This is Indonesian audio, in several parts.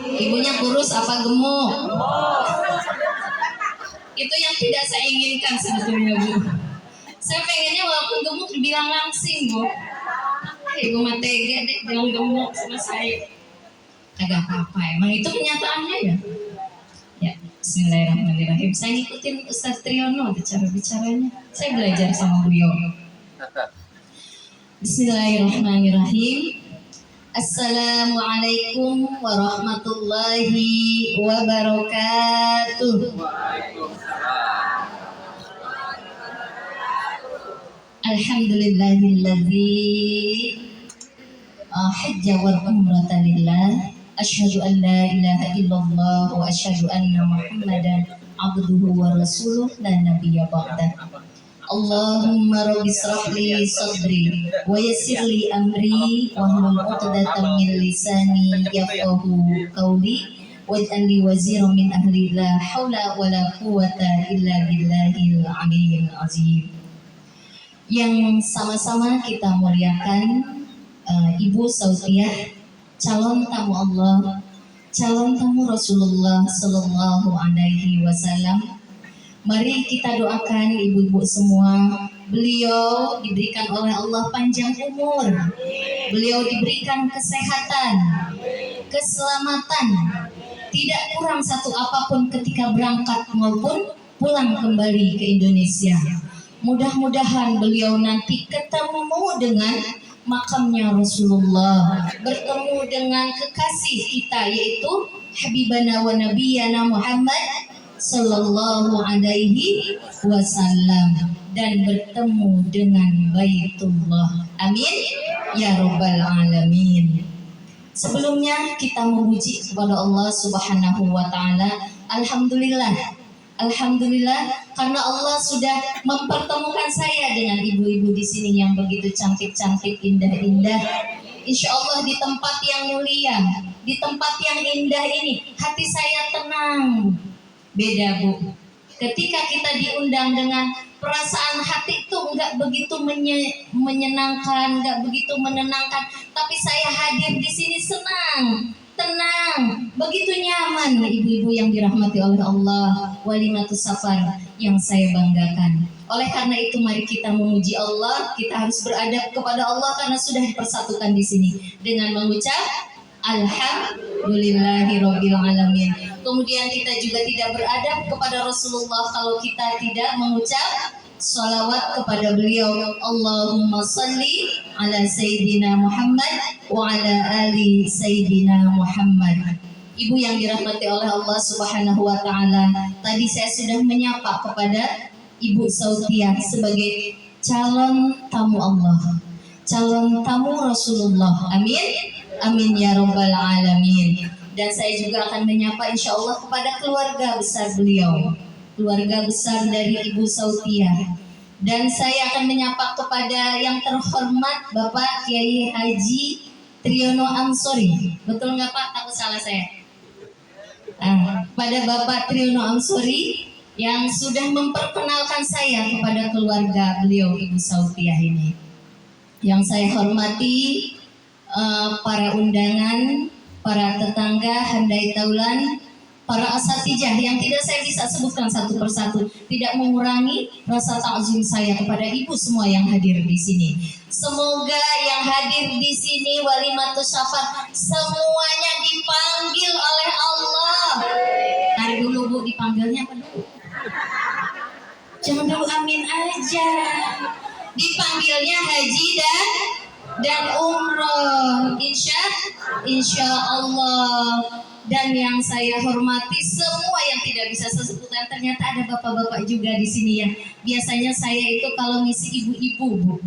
Ibunya kurus apa gemuk? Itu yang tidak saya inginkan sebetulnya, Bu. Saya pengennya walaupun gemuk dibilang langsing, Bu. Ibu mah tega deh bilang gemuk sama saya. Kagak apa-apa, emang itu kenyataannya ya. Ya, bismillahirrahmanirrahim. Saya ngikutin Ustaz Triono cara bicaranya. Saya belajar sama beliau. Bismillahirrahmanirrahim. Assalamualaikum warahmatullahi wabarakatuh. Alhamdulillahilladzi hajja wal umrata lillah. Asyhadu an la ilaha illallah wa asyhadu anna Muhammadan abduhu wa rasuluh la nabiyya ba'dah. Allahumma rabbi shrah li sadri wa yassir li amri wa hlul 'uqdatam min lisani yafqahu qawli waj'al li waziran min ahli la haula wa la quwwata illa billahil aliyyil azim. Yang sama-sama kita muliakan Ibu Sautiah, calon tamu Allah, calon tamu Rasulullah Sallallahu Alaihi Wasallam. Mari kita doakan ibu-ibu semua, beliau diberikan oleh Allah panjang umur, beliau diberikan kesehatan, keselamatan, tidak kurang satu apapun ketika berangkat maupun pulang kembali ke Indonesia. Mudah-mudahan beliau nanti ketemu dengan makamnya Rasulullah, bertemu dengan kekasih kita yaitu Habibana wa Nabiyana Muhammad Sallallahu Alaihi Wasallam, dan bertemu dengan Baitullah. Amin ya Rabbal Alamin. Sebelumnya kita memuji kepada Allah Subhanahu wa Ta'ala. Alhamdulillah karena Allah sudah mempertemukan saya dengan ibu-ibu di sini yang begitu cantik-cantik, indah-indah. Insya Allah di tempat yang mulia, di tempat yang indah ini, hati saya tenang. Beda, Bu. Ketika kita diundang dengan perasaan hati itu nggak begitu menyenangkan, nggak begitu menenangkan, tapi saya hadir di sini senang, tenang, begitu nyaman. Ibu-ibu yang dirahmati oleh Allah, walimatus safar yang saya banggakan. Oleh karena itu mari kita memuji Allah, kita harus beradab kepada Allah karena sudah dipersatukan di sini dengan mengucap Alhamdulillahirabbil alamin. Kemudian kita juga tidak beradab kepada Rasulullah kalau kita tidak mengucap salawat kepada beliau. Allahumma salli ala Sayyidina Muhammad wa ala ali Sayyidina Muhammad. Ibu yang dirahmati oleh Allah Subhanahu wa Ta'ala, tadi saya sudah menyapa kepada Ibu Sautiah sebagai calon tamu Allah, calon tamu Rasulullah. Amin, amin ya Rabbal Alamin. Dan saya juga akan menyapa insya Allah kepada keluarga besar beliau, keluarga besar dari Ibu Sautiah. Dan saya akan menyapa kepada yang terhormat Bapak Kiai Haji Triono Amsori. Betul nggak Pak? Takut salah saya. Pada Bapak Triono Amsori yang sudah memperkenalkan saya kepada keluarga beliau Ibu Sautiah ini. Yang saya hormati para undangan, para tetangga, handai taulan, para asatijah yang tidak saya bisa sebutkan satu persatu, tidak mengurangi rasa takzim saya kepada ibu semua yang hadir di sini. Semoga yang hadir di sini walimatus syafar semuanya dipanggil oleh Allah. Tarik dulu Bu, dipanggilnya apa dulu? Jangan dulu amin aja. Dipanggilnya haji dan umroh, insya Allah. Dan yang saya hormati semua yang tidak bisa saya sebutkan, ternyata ada bapak-bapak juga di sini ya. Biasanya saya itu kalau ngisi ibu-ibu, Bu,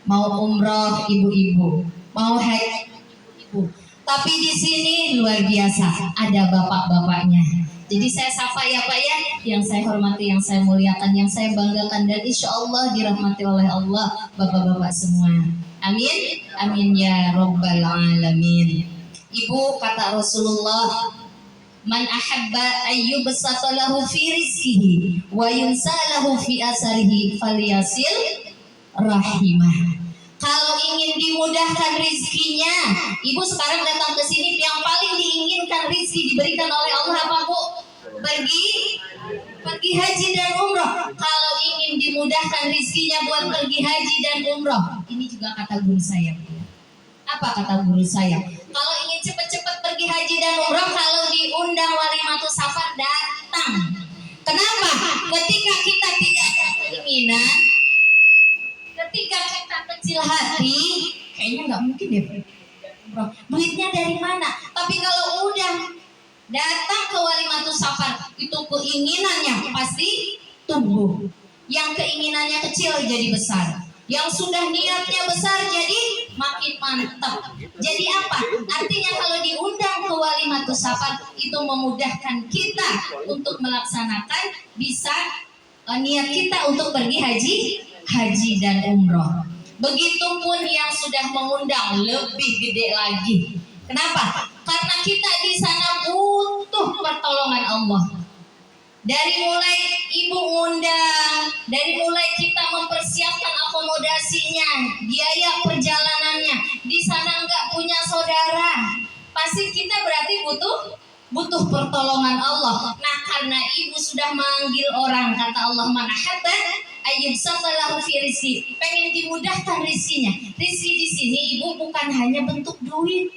mau umroh ibu-ibu, mau haji ibu. Tapi di sini luar biasa, ada bapak-bapaknya. Jadi saya sapa ya Pak ya, yang saya hormati, yang saya muliakan, yang saya banggakan, dan insya Allah dirahmati oleh Allah bapak-bapak semua. Amin, amin ya Rabbal Alamin. Ibu, kata Rasulullah, man ahabba ayyubsata lahu fi rizkihi wa yunsalahu fi asarihi falyasil rahimah. Kalau ingin dimudahkan rizkinya, ibu sekarang datang ke sini, yang paling diinginkan rizki pergi haji dan umroh. Kalau ingin dimudahkan rizkinya buat pergi haji dan umroh, ini juga kata guru saya. Apa kata guru saya? Kalau ingin cepat-cepat pergi haji dan umroh, kalau diundang Walimatus Safar, datang. Kenapa? Ketika kita tidak ada keinginan, ketika kita kecil hati, kayaknya nggak mungkin deh umroh. Duitnya dari mana? Tapi kalau udah datang ke Walimatus Safar, itu keinginannya pasti tumbuh. Yang keinginannya kecil jadi besar. Yang sudah niatnya besar jadi makin mantap. Jadi apa? Artinya kalau diundang ke Walimatus Safar itu memudahkan kita untuk melaksanakan bisa niat kita untuk pergi haji dan umroh. Begitupun yang sudah mengundang lebih gede lagi. Kenapa? Karena kita di sana butuh pertolongan Allah. Dari mulai ibu undang, dari mulai kita mempersiapkan akomodasinya, biaya perjalanannya, di sana nggak punya saudara, pasti kita berarti butuh pertolongan Allah. Nah, karena ibu sudah manggil orang, kata Allah, man ahabba ayyubsatalahu fi rizqi, pengen dimudahkan rizkinya. Rizki di sini ibu bukan hanya bentuk duit.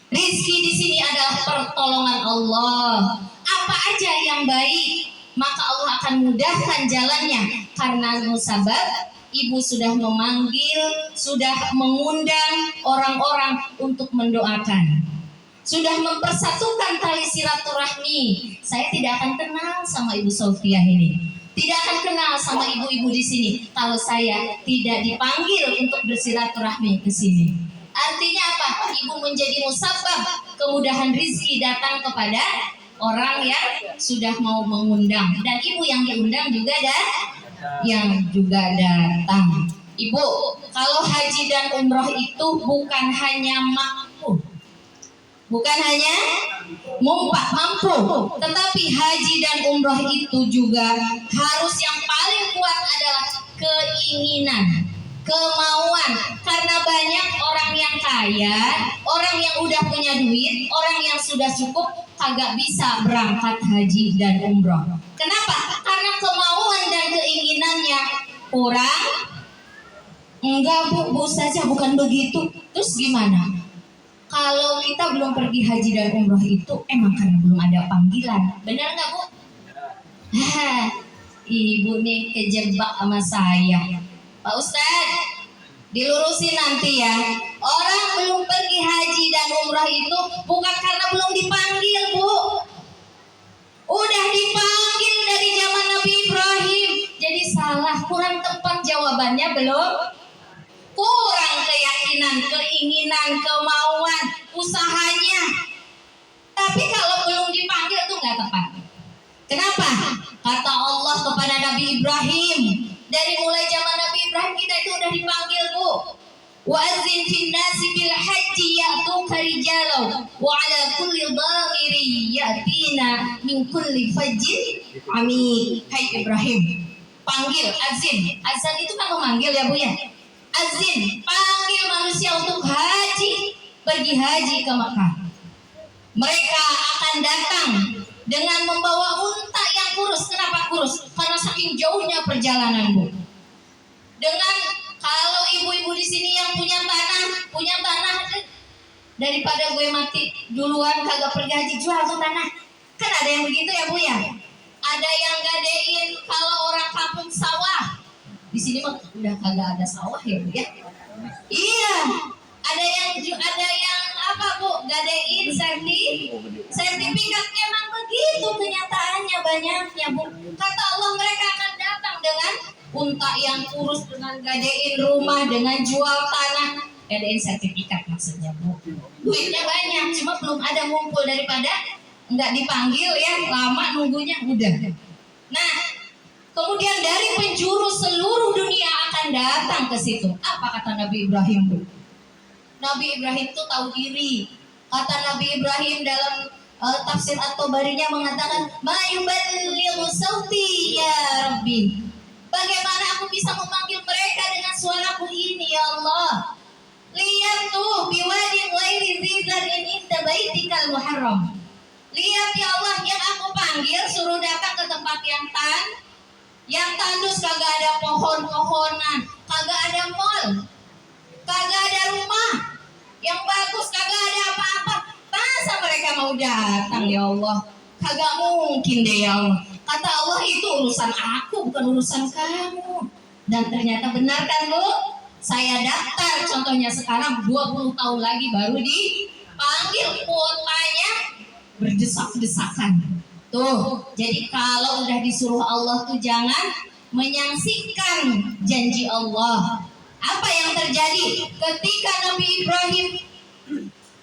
Rizki di sini adalah pertolongan Allah. Apa aja yang baik, maka Allah akan mudahkan jalannya. Karena musabab, ibu sudah memanggil, sudah mengundang orang-orang untuk mendoakan, sudah mempersatukan tali silaturahmi. Saya tidak akan kenal sama Ibu Sofiah ini, tidak akan kenal sama ibu-ibu di sini kalau saya tidak dipanggil untuk bersilaturahmi ke sini. Artinya apa? Ibu menjadi musabab kemudahan rizki datang kepada orang yang sudah mau mengundang, dan ibu yang diundang juga datang. Ibu, kalau haji dan umroh itu bukan hanya mampu, bukan hanya mampu, tetapi haji dan umroh itu juga harus yang paling kuat adalah keinginan, kemauan. Karena banyak orang yang kaya, orang yang udah punya duit, orang yang sudah cukup kagak bisa berangkat haji dan umroh. Kenapa? Karena kemauan dan keinginannya kurang. Enggak bu saja bukan begitu. Terus gimana? Kalau kita belum pergi haji dan umroh itu emang karena belum ada panggilan. Benar nggak bu? Ibu nih kejebak sama saya. Pak Ustadz, dilurusin nanti ya. Orang belum pergi haji dan umrah itu bukan karena belum dipanggil, Bu. Udah dipanggil dari zaman Nabi Ibrahim. Jadi salah, kurang tepat jawabannya belum. Kurang keyakinan, keinginan, kemauan, usahanya. Tapi kalau belum dipanggil itu nggak tepat. Kenapa? Kata Allah kepada Nabi Ibrahim, dari mulai zaman Nabi Ibrahim kita itu udah dipanggil, Bu. Wa'adzin fin nasi bil haji ya'tuka rijalan wa 'ala kulli dhamiri ya'tina min kulli fajjin amik. Hai Ibrahim, panggil, azin. Azan itu kan memanggil ya Bu ya. Azin, panggil manusia untuk haji, pergi haji ke Makkah. Mereka akan datang dengan membawa unta yang kurus. Kenapa kurus? Karena saking jauhnya perjalanan, Bu. Dengan kalau ibu-ibu di sini yang punya tanah, daripada gue mati duluan kagak pergi haji, jual tuh tanah. Kan ada yang begitu ya Bu ya. Ada yang gadein kalau orang kampung sawah. Di sini mah udah kagak ada sawah ya Bu ya. Iya. Ada yang apa Bu? Gadein sertifikat. Emang begitu kenyataannya banyaknya Bu. Kata Allah mereka akan datang dengan unta yang kurus, dengan gadein rumah, dengan jual tanah, gadein sertifikat maksudnya Bu. Duitnya banyak, cuma belum ada ngumpul daripada nggak dipanggil ya, lama nunggunya udah. Nah, kemudian dari penjuru seluruh dunia akan datang ke situ. Apa kata Nabi Ibrahim Bu? Nabi Ibrahim itu tahu diri. Kata Nabi Ibrahim dalam tafsir At-Tabarinya mengatakan, "Ma yuballighu sauti ya Rabbi." Bagaimana aku bisa memanggil mereka dengan suaraku ini ya Allah? Lihat tuh, biwadin ghairi dzar'in inda baitikal muharram. Lihat ya Allah, yang aku panggil suruh datang ke tempat yang tandus, kagak ada pohon-pohonan, kagak ada mall, kagak ada rumah yang bagus, kagak ada apa-apa. Masa mereka mau datang ya Allah? Kagak mungkin deh ya Allah. Kata Allah, itu urusan aku, bukan urusan kamu. Dan ternyata benar kan Bu? Saya daftar contohnya sekarang 20 tahun lagi baru dipanggil, kuotanya berdesak-desakan. Tuh, jadi kalau udah disuruh Allah tuh jangan menyaksikan janji Allah. Apa yang terjadi ketika Nabi Ibrahim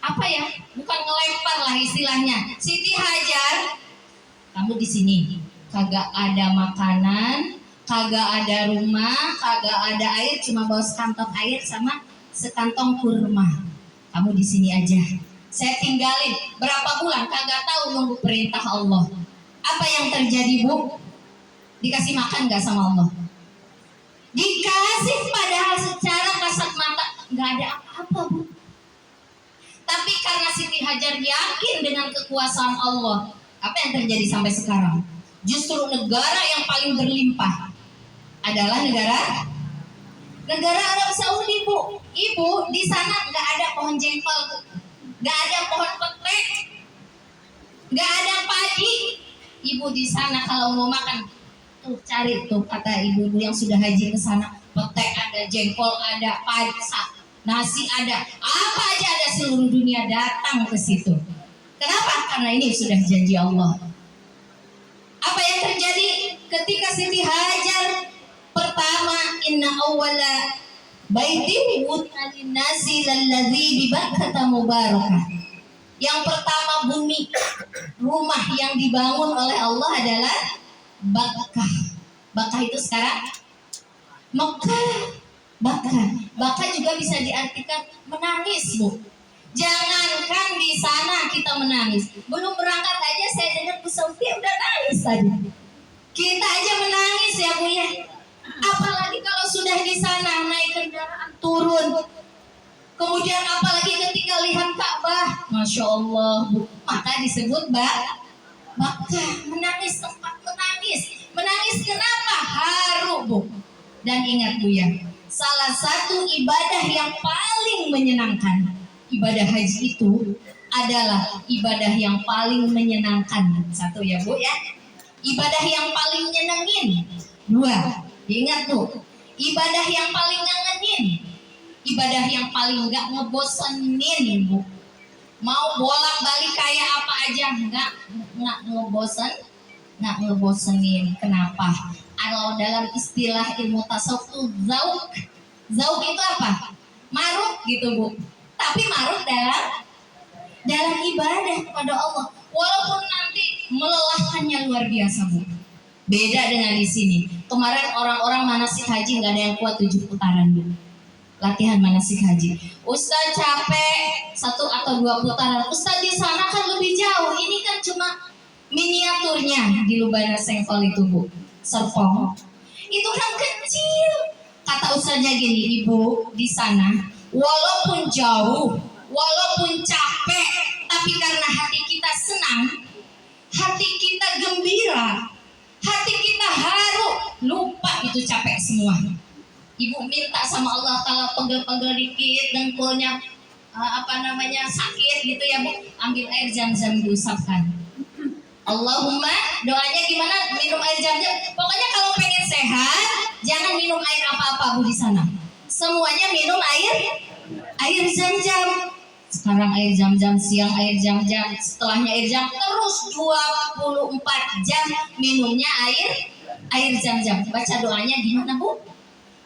apa ya? Bukan ngelempar lah istilahnya. Siti Hajar, kamu di sini, kagak ada makanan, kagak ada rumah, kagak ada air, cuma bawa sekantong air sama sekantong kurma. Kamu di sini aja. Saya tinggalin berapa bulan, kagak tahu nunggu perintah Allah. Apa yang terjadi Bu? Dikasih makan gak sama Allah? Dikasih, padahal secara kasat mata nggak ada apa-apa Bu. Tapi karena Siti Hajar yakin dengan kekuasaan Allah, apa yang terjadi sampai sekarang? Justru negara yang paling berlimpah adalah negara Arab Saudi Bu. Ibu, di sana nggak ada pohon jengkol Bu, nggak ada pohon petek, nggak ada padi. Ibu di sana kalau mau makan tuh cari tuh, kata ibu yang sudah haji ke sana, petek ada, jengkol ada, padi, nasi ada, apa aja ada, seluruh dunia datang ke situ. Kenapa? Karena ini sudah janji Allah. Apa yang terjadi ketika Siti Hajar pertama, inna awwala baiti wudi'a lin-nasi lalladzi bi Bakkah mubarakah. Yang pertama bumi, rumah yang dibangun oleh Allah adalah Bakkah. Bakkah itu sekarang Mekah. Bakkah juga bisa diartikan menangis Bu. Jangankan di sana kita menangis, belum berangkat aja saya dengar Bu Sofia udah nangis tadi. Kita aja menangis ya Bu ya. Apalagi kalau sudah di sana naik kendaraan turun. Kemudian apalagi ketika lihat Ka'bah, Masya Allah Bu, maka disebut Bakkah, menangis, tempat menangis. Menangis kenapa? Haru Bu. Dan ingat Bu ya, salah satu ibadah yang paling menyenangkan, ibadah haji itu adalah ibadah yang paling menyenangkan. Satu ya Bu ya, ibadah yang paling nyenengin. Dua, ingat Bu, ibadah yang paling ngangenin, ibadah yang paling gak ngebosenin Bu. Mau bolak-balik kayak apa aja nggak ngebosenin. Kenapa? Kalau dalam istilah ilmu tasawuf tuh zauk itu apa? Marut gitu Bu. Tapi marut dalam ibadah kepada Allah. Walaupun nanti melelahkannya luar biasa Bu. Beda dengan di sini. Kemarin orang-orang manasik haji nggak ada yang kuat 7 putaran Bu. Latihan manasik haji. Ustaz capek 1 atau 2 putaran. Ustaz di sana kan lebih jauh. Ini kan cuma miniaturnya di Lubana Sengkol itu Bu. Serpong. Itu kan kecil. Kata ustaznya gini, Ibu di sana walaupun jauh, walaupun capek, tapi karena hati kita senang, hati kita gembira, hati kita haru, lupa itu capek semua. Ibu minta sama Allah Ta'ala pegel-pegel dikit, dengkulnya sakit gitu ya Bu, ambil air zam-zam diusapkan. Allahumma, doanya gimana? Minum air zam-zam. Pokoknya kalau pengen sehat, jangan minum air apa-apa Bu di sana. Semuanya minum air zam-zam. Sekarang air zam-zam, siang air zam-zam, setelahnya air zam, terus 24 jam minumnya air zam-zam. Baca doanya gimana Bu?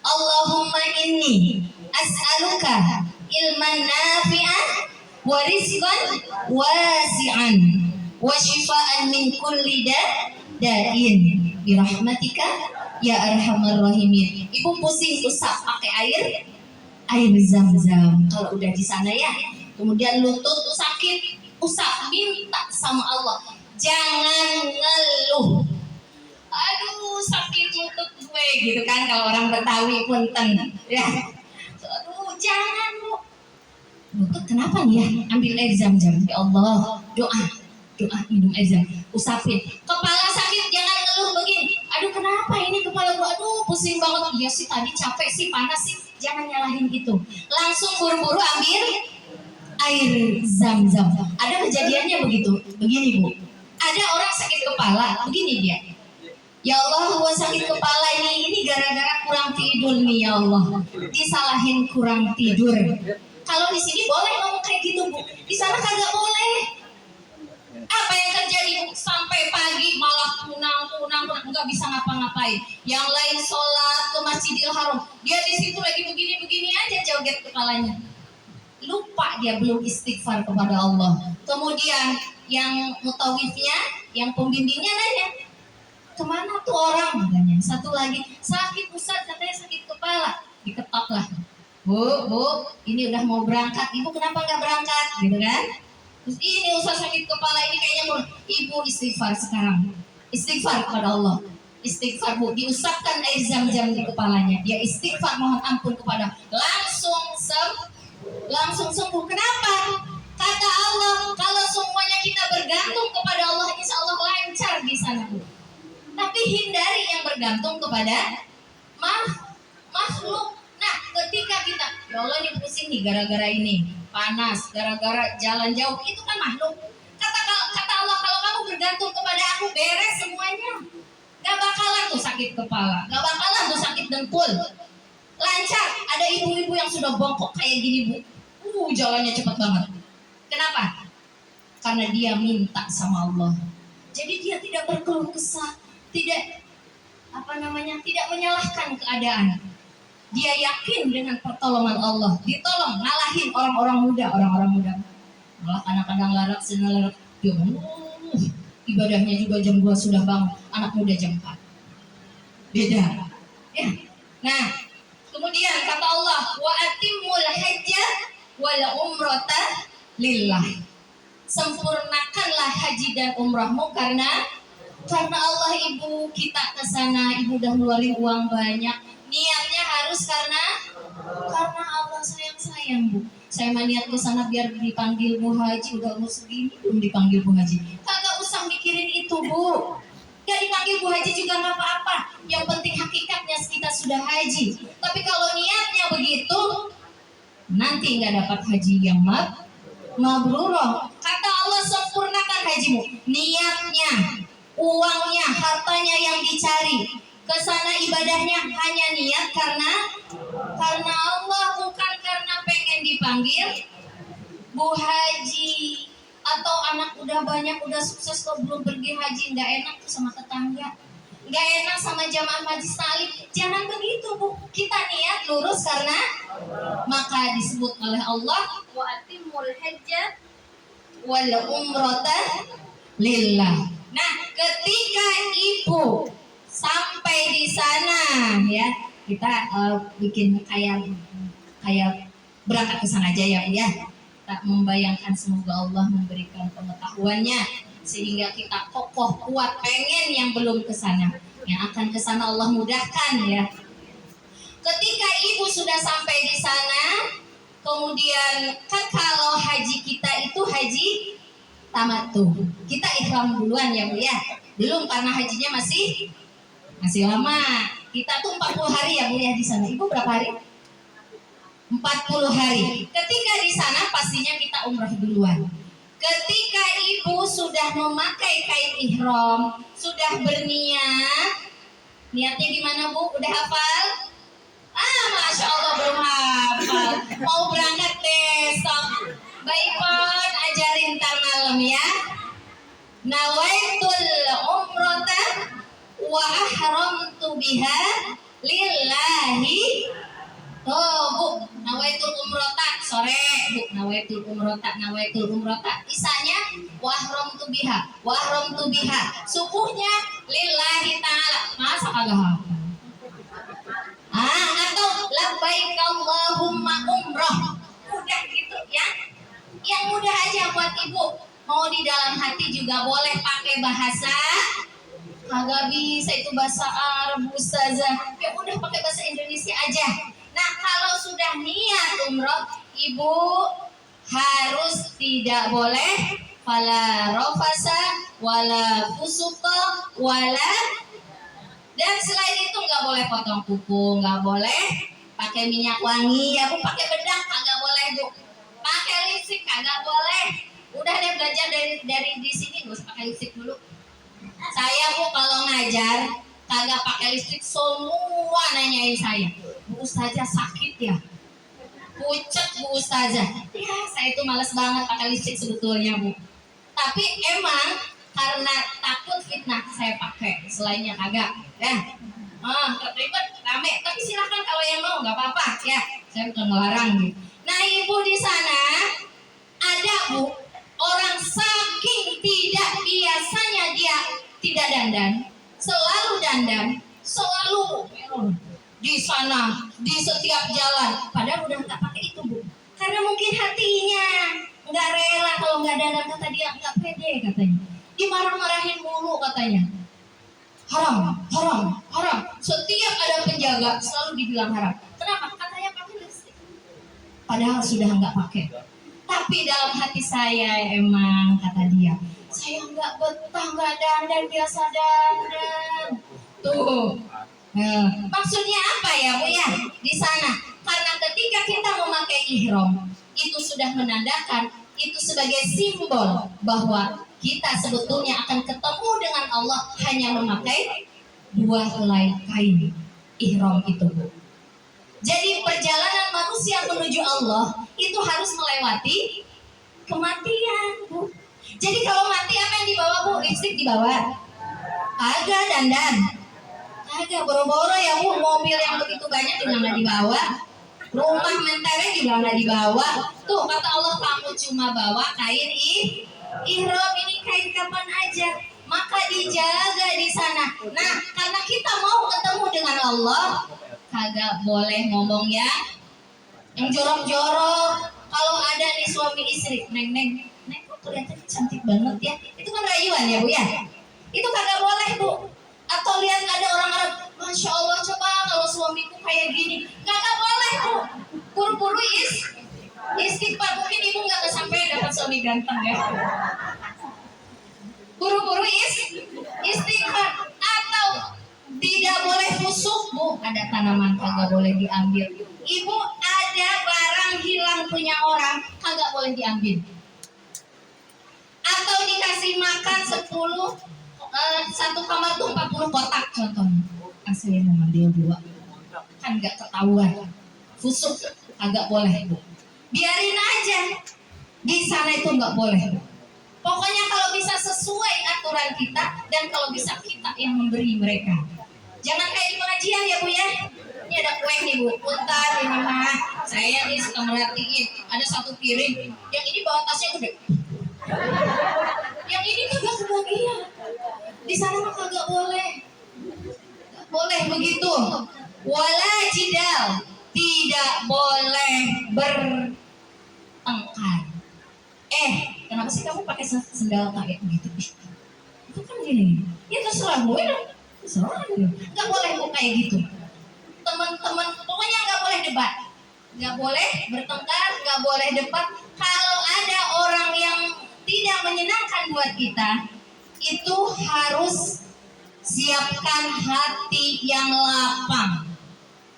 Allahumma inni as'aluka ilman nafi'an wa rizqan wasi'an wa shifaan min kulli da'in birahmatika ya arhamar rahimin. Ibu pusing usap pakai air zam-zam kalau udah di sana ya. Kemudian lutut sakit, usap, minta sama Allah. Jangan ngeluh. Aduh sakit lutut gue gitu kan, kalau orang Betawi punten ya. Aduh jangan Bu. Lutut kenapa nih ya? Ambil air zam-zam. Ya Allah, doa. doa minum air zam, usapin. Kepala sakit jangan ngeluh begini, aduh kenapa ini kepala gua, aduh pusing banget. Iya sih tadi capek sih, panas sih, jangan nyalahin itu. Langsung buru-buru ambil air zam-zam. Ada kejadiannya begitu, begini Bu, ada orang sakit kepala, begini dia, ya Allah gua sakit kepala ini gara-gara kurang tidur nih ya Allah, disalahin kurang tidur. Kalau di sini boleh ngomong kayak gitu Bu, di sana kagak boleh. Apa yang terjadi Bu? Sampai pagi malah tunang, nggak bisa ngapa-ngapain. Yang lain sholat ke Masjidil Haram, dia di situ lagi begini-begini aja joget kepalanya. Lupa dia belum istighfar kepada Allah. Kemudian yang mutawifnya, yang pembimbingnya nanya, kemana tuh orang? Katanya. Satu lagi, sakit Ustaz, katanya sakit kepala. Diketok lah. Bu, ini udah mau berangkat. Ibu kenapa nggak berangkat? Gitu kan? Terus ini Ustaz sakit kepala ini kayaknya mau. Ibu istighfar sekarang. Istighfar kepada Allah. Istighfar Bu, diusapkan air zam-zam di kepalanya. Dia istighfar mohon ampun kepada, langsung sembuh. Kenapa? Kata Allah, kalau semuanya kita bergantung kepada Allah, insya Allah lancar di sana Bu. Tapi hindari yang bergantung kepada makhluk. Nah, ketika kita, ya Allah ini pusing nih gara-gara ini, panas, gara-gara jalan jauh, itu kan makhluk. Kata Allah, kalau kamu bergantung kepada aku, beres semuanya. Gak bakalan tuh sakit kepala, gak bakalan tuh sakit dengkul, lancar. Ada ibu-ibu yang sudah bongkok kayak gini Bu, jalannya cepat banget. Kenapa? Karena dia minta sama Allah. Jadi dia tidak berkeluh kesah, tidak tidak menyalahkan keadaan. Dia yakin dengan pertolongan Allah, ditolong, ngalahin orang-orang muda. Malah kadang-kadang larak senelarak, dia ibadahnya juga jam 2 sudah bangun, anak muda jam 4. Beda. Ya. Nah, kemudian kata Allah, wa atimul hajja wal umrata lillah. Sempurnakanlah haji dan umrahmu karena Allah. Ibu kita ke sana, ibu udah ngeluarin uang banyak. Niatnya harus karena Allah sayang Bu. Saya mah niat ke sana biar dipanggil Bu Haji, udah umur segini belum dipanggil Bu Haji. Kagak usah mikirin itu Bu. Gak dipanggil Bu Haji juga nggak apa-apa. Yang penting hakikatnya kita sudah haji. Tapi kalau niatnya begitu, nanti nggak dapat haji yang mabrurah. Kata Allah, sempurnakan hajimu. Niatnya, uangnya, hartanya yang dicari. Kesana ibadahnya hanya niat karena Allah, bukan karena pengen dipanggil Bu Haji. Atau anak udah banyak, udah sukses kok belum pergi haji. Nggak enak tuh sama tetangga, nggak enak sama jamaah majlis taklim. Jangan begitu Bu. Kita niat lurus karena, maka disebut oleh Allah, wa atimul hajja wal umrata lillah. Nah, ketika ibu sampai di sana ya, kita bikin kayak berangkat ke sana aja ya Bu ya. Tak membayangkan, semoga Allah memberikan pengetahuannya sehingga kita kokoh kuat pengen yang belum ke sana. Yang akan ke sana Allah mudahkan ya. Ketika ibu sudah sampai di sana, kemudian kan kalau haji kita itu haji tamattu. Kita ihram duluan ya Bu ya. Belum, karena hajinya masih lama. Kita tuh 40 hari ya Bu ya di sana. Ibu berapa hari? 40 hari. Ketika di sana pastinya kita umrah duluan. Ketika ibu sudah memakai kain ihram, sudah berniat, niatnya gimana Bu? Udah hafal? Masya Allah belum hafal. Mau berangkat besok. Baik Pon, ajarin ntar malam ya. Nawaitul umrata wa ahramtu biha lillahi. Oh Bu, nawaitul umrota sore Bu, nawaitul umrota. Isanya wahram tu biha. Sukuhnya lillahi ta'ala. Masa kagak hafal? Atau labbaik Allahumma umrah. Udah gitu ya. Yang mudah aja buat ibu. Mau di dalam hati juga boleh pakai bahasa. Kagak bisa itu bahasa Arab Ustazah. Ya udah pakai bahasa Indonesia aja. Nah, kalau sudah niat umroh, ibu harus tidak boleh fala rafasa wala fusuqa wala, dan selain itu nggak boleh potong kuku, nggak boleh pakai minyak wangi, ya Bu, pakai bedak kagak boleh Bu, pakai lipstik kagak boleh. Udah deh belajar dari di sini, nggak usah pakai lipstik dulu. Saya Bu kalau ngajar kagak pakai lipstik, semua nanyain saya, Bu Ustazah sakit ya, pucet Bu Ustazah. Ya saya itu males banget pakai lipstik sebetulnya Bu, tapi emang karena takut fitnah saya pakai, selainnya kagak ya. Ribet rame, tapi silahkan kalau yang mau, nggak apa-apa ya, saya bukan melarang gitu. Nah Ibu, di sana ada Bu orang saking tidak biasanya dia tidak dandan, selalu dandan, selalu di sana di setiap jalan, padahal udah nggak pakai itu Bu, karena mungkin hatinya nggak rela kalau nggak dandan, kata dia nggak pede katanya, dimarah-marahin mulu katanya, haram, haram, haram. Setiap ada penjaga selalu dibilang haram. Kenapa? Katanya pakai lipstik. Padahal sudah nggak pakai. Tapi dalam hati saya emang kata dia, saya nggak betah nggak dandan, biasa dandan. Tuh. Maksudnya apa ya Bu ya di sana? Karena ketika kita memakai ihram, itu sudah menandakan, itu sebagai simbol bahwa kita sebetulnya akan ketemu dengan Allah hanya memakai 2 helai kain ihram itu Bu. Jadi perjalanan manusia menuju Allah itu harus melewati kematian Bu. Jadi kalau mati apa yang dibawa Bu? Lipstik dibawa? Kagak, dandan? Kagak, boro-boro ya Bu, mobil yang begitu banyak juga nggak dibawa, rumah menternya juga nggak dibawa. Tuh kata Allah, kamu cuma bawa kain ihram, ini kain kapan aja, maka dijaga di sana. Nah karena kita mau ketemu dengan Allah, kagak boleh ngomong ya yang jorok-jorok. Kalau ada nih suami istri, neng kok kelihatannya cantik banget ya, itu kan rayuan ya Bu ya, itu kagak boleh Bu. Atau lihat ada orang Arab, Masya Allah coba kalau suamiku kayak gini, kagak boleh Bu. Buru-buru istighfar, mungkin Ibu nggak kesampean dapat suami ganteng ya, buru-buru istighfar. Atau tidak boleh busuk Bu, ada tanaman kagak boleh diambil. Ibu, ada barang hilang punya orang kagak boleh diambil. Atau dikasih makan 10, satu kamar tuh 40 kotak contohnya, asli mengambil 2 kan nggak ketahuan, busuk kagak boleh Bu. Biarin aja di sana, itu nggak boleh. Pokoknya kalau bisa sesuai aturan kita, dan kalau bisa kita yang memberi mereka. Jangan kayak di pengajian ya Bu ya. Ini ada kue nih Bu, bentar ini mah saya nih suka merhatiin, ada 1 piring, yang ini bawa tasnya gede, yang ini kagak kebagian. Di sana mah kagak boleh, nggak boleh begitu. Wala jidal, tidak boleh bertengkar. Kenapa sih kamu pakai sendal kayak begitu? Itu kan gini, ya terserah gue dong, terserah gue. Nggak boleh kok kayak gitu. Teman-teman, pokoknya nggak boleh debat, nggak boleh bertengkar, nggak boleh debat. Kalau ada orang yang tidak menyenangkan buat kita, itu harus siapkan hati yang lapang.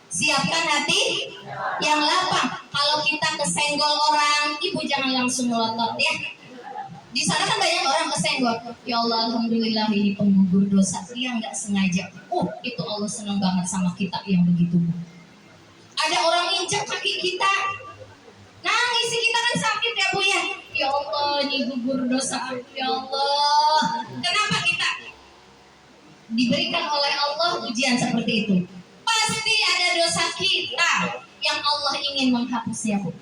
Siapkan hati yang lapang. Kalau kita kesenggol orang, Ibu jangan langsung melotot ya. Di sana kan banyak orang kesenggol. Ya Allah, alhamdulillah ini penggugur dosa, dia nggak sengaja. Itu Allah senang banget sama kita yang begitu. Ada orang injak kaki kita, nangis, kita kan sakit ya Bu ya. Ya Allah, ini gugur dosa. Ya Allah, kenapa kita diberikan oleh Allah ujian seperti itu? Pasti ada dosa kita yang Allah ingin menghapus ya Bu.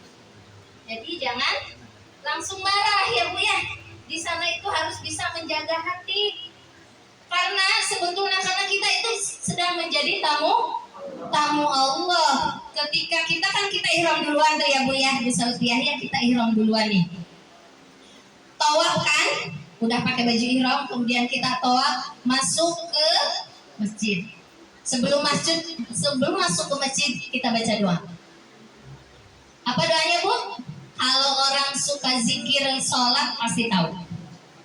Jadi jangan langsung marah ya Bu ya. Di sana itu harus bisa menjaga hati. Karena sebetulnya karena kita itu sedang menjadi tamu Allah. Ketika kita ihram duluan tuh ya Bu ya, di Sautiah ya, kita ihram duluan nih. Tawaf kan, udah pakai baju ihram, kemudian kita tawaf masuk ke masjid. Sebelum masuk ke masjid, kita baca doa. Apa doanya Bu? Kalau orang suka zikir sholat pasti tahu.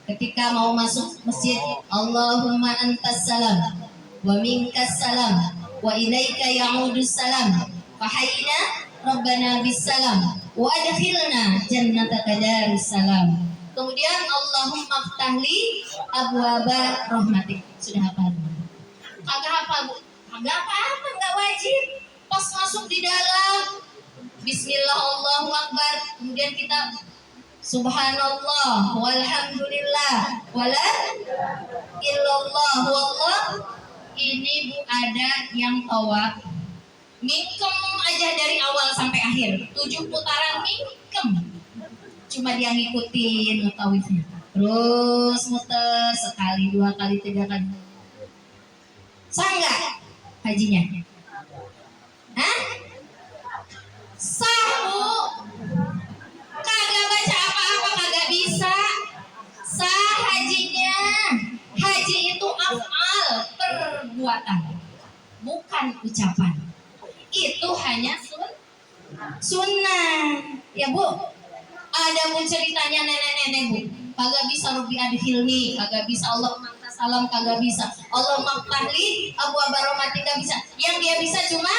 Ketika mau masuk masjid, Allahumma antas salam wa minkas salam wa ilaika ya'udus salam. Fahayyina rabbana bis salam wa adkhilna jannataka daris salam. Kemudian Allahumma ftahli abwaba rahmatik. Sudah hafal? Kagak hafal, Bu? Kagak apa-apa, enggak wajib. Pas masuk di dalam, bismillah Allahu akbar, kemudian kita subhanallah walhamdulillah wala illallah wallah. Ini Bu ada yang tawaf mingkem aja dari awal sampai akhir, 7 putaran mingkem, cuma dia ngikutin tawifnya, terus muter sekali, 2 kali, 3 kali. Sah nggak hajinya? Hah? Sah, Bu. Kagak baca apa-apa kagak bisa. Sah hajinya. Haji itu af'al, perbuatan, bukan ucapan. Itu hanya sunnah. Ya, Bu. Ada Bu ceritanya nenek-nenek, Bu. Kagak bisa Rabbi adkhilni, kagak bisa Allah salam, kagak bisa Allah maftahli abu abaromati, kagak bisa. Yang dia bisa cuma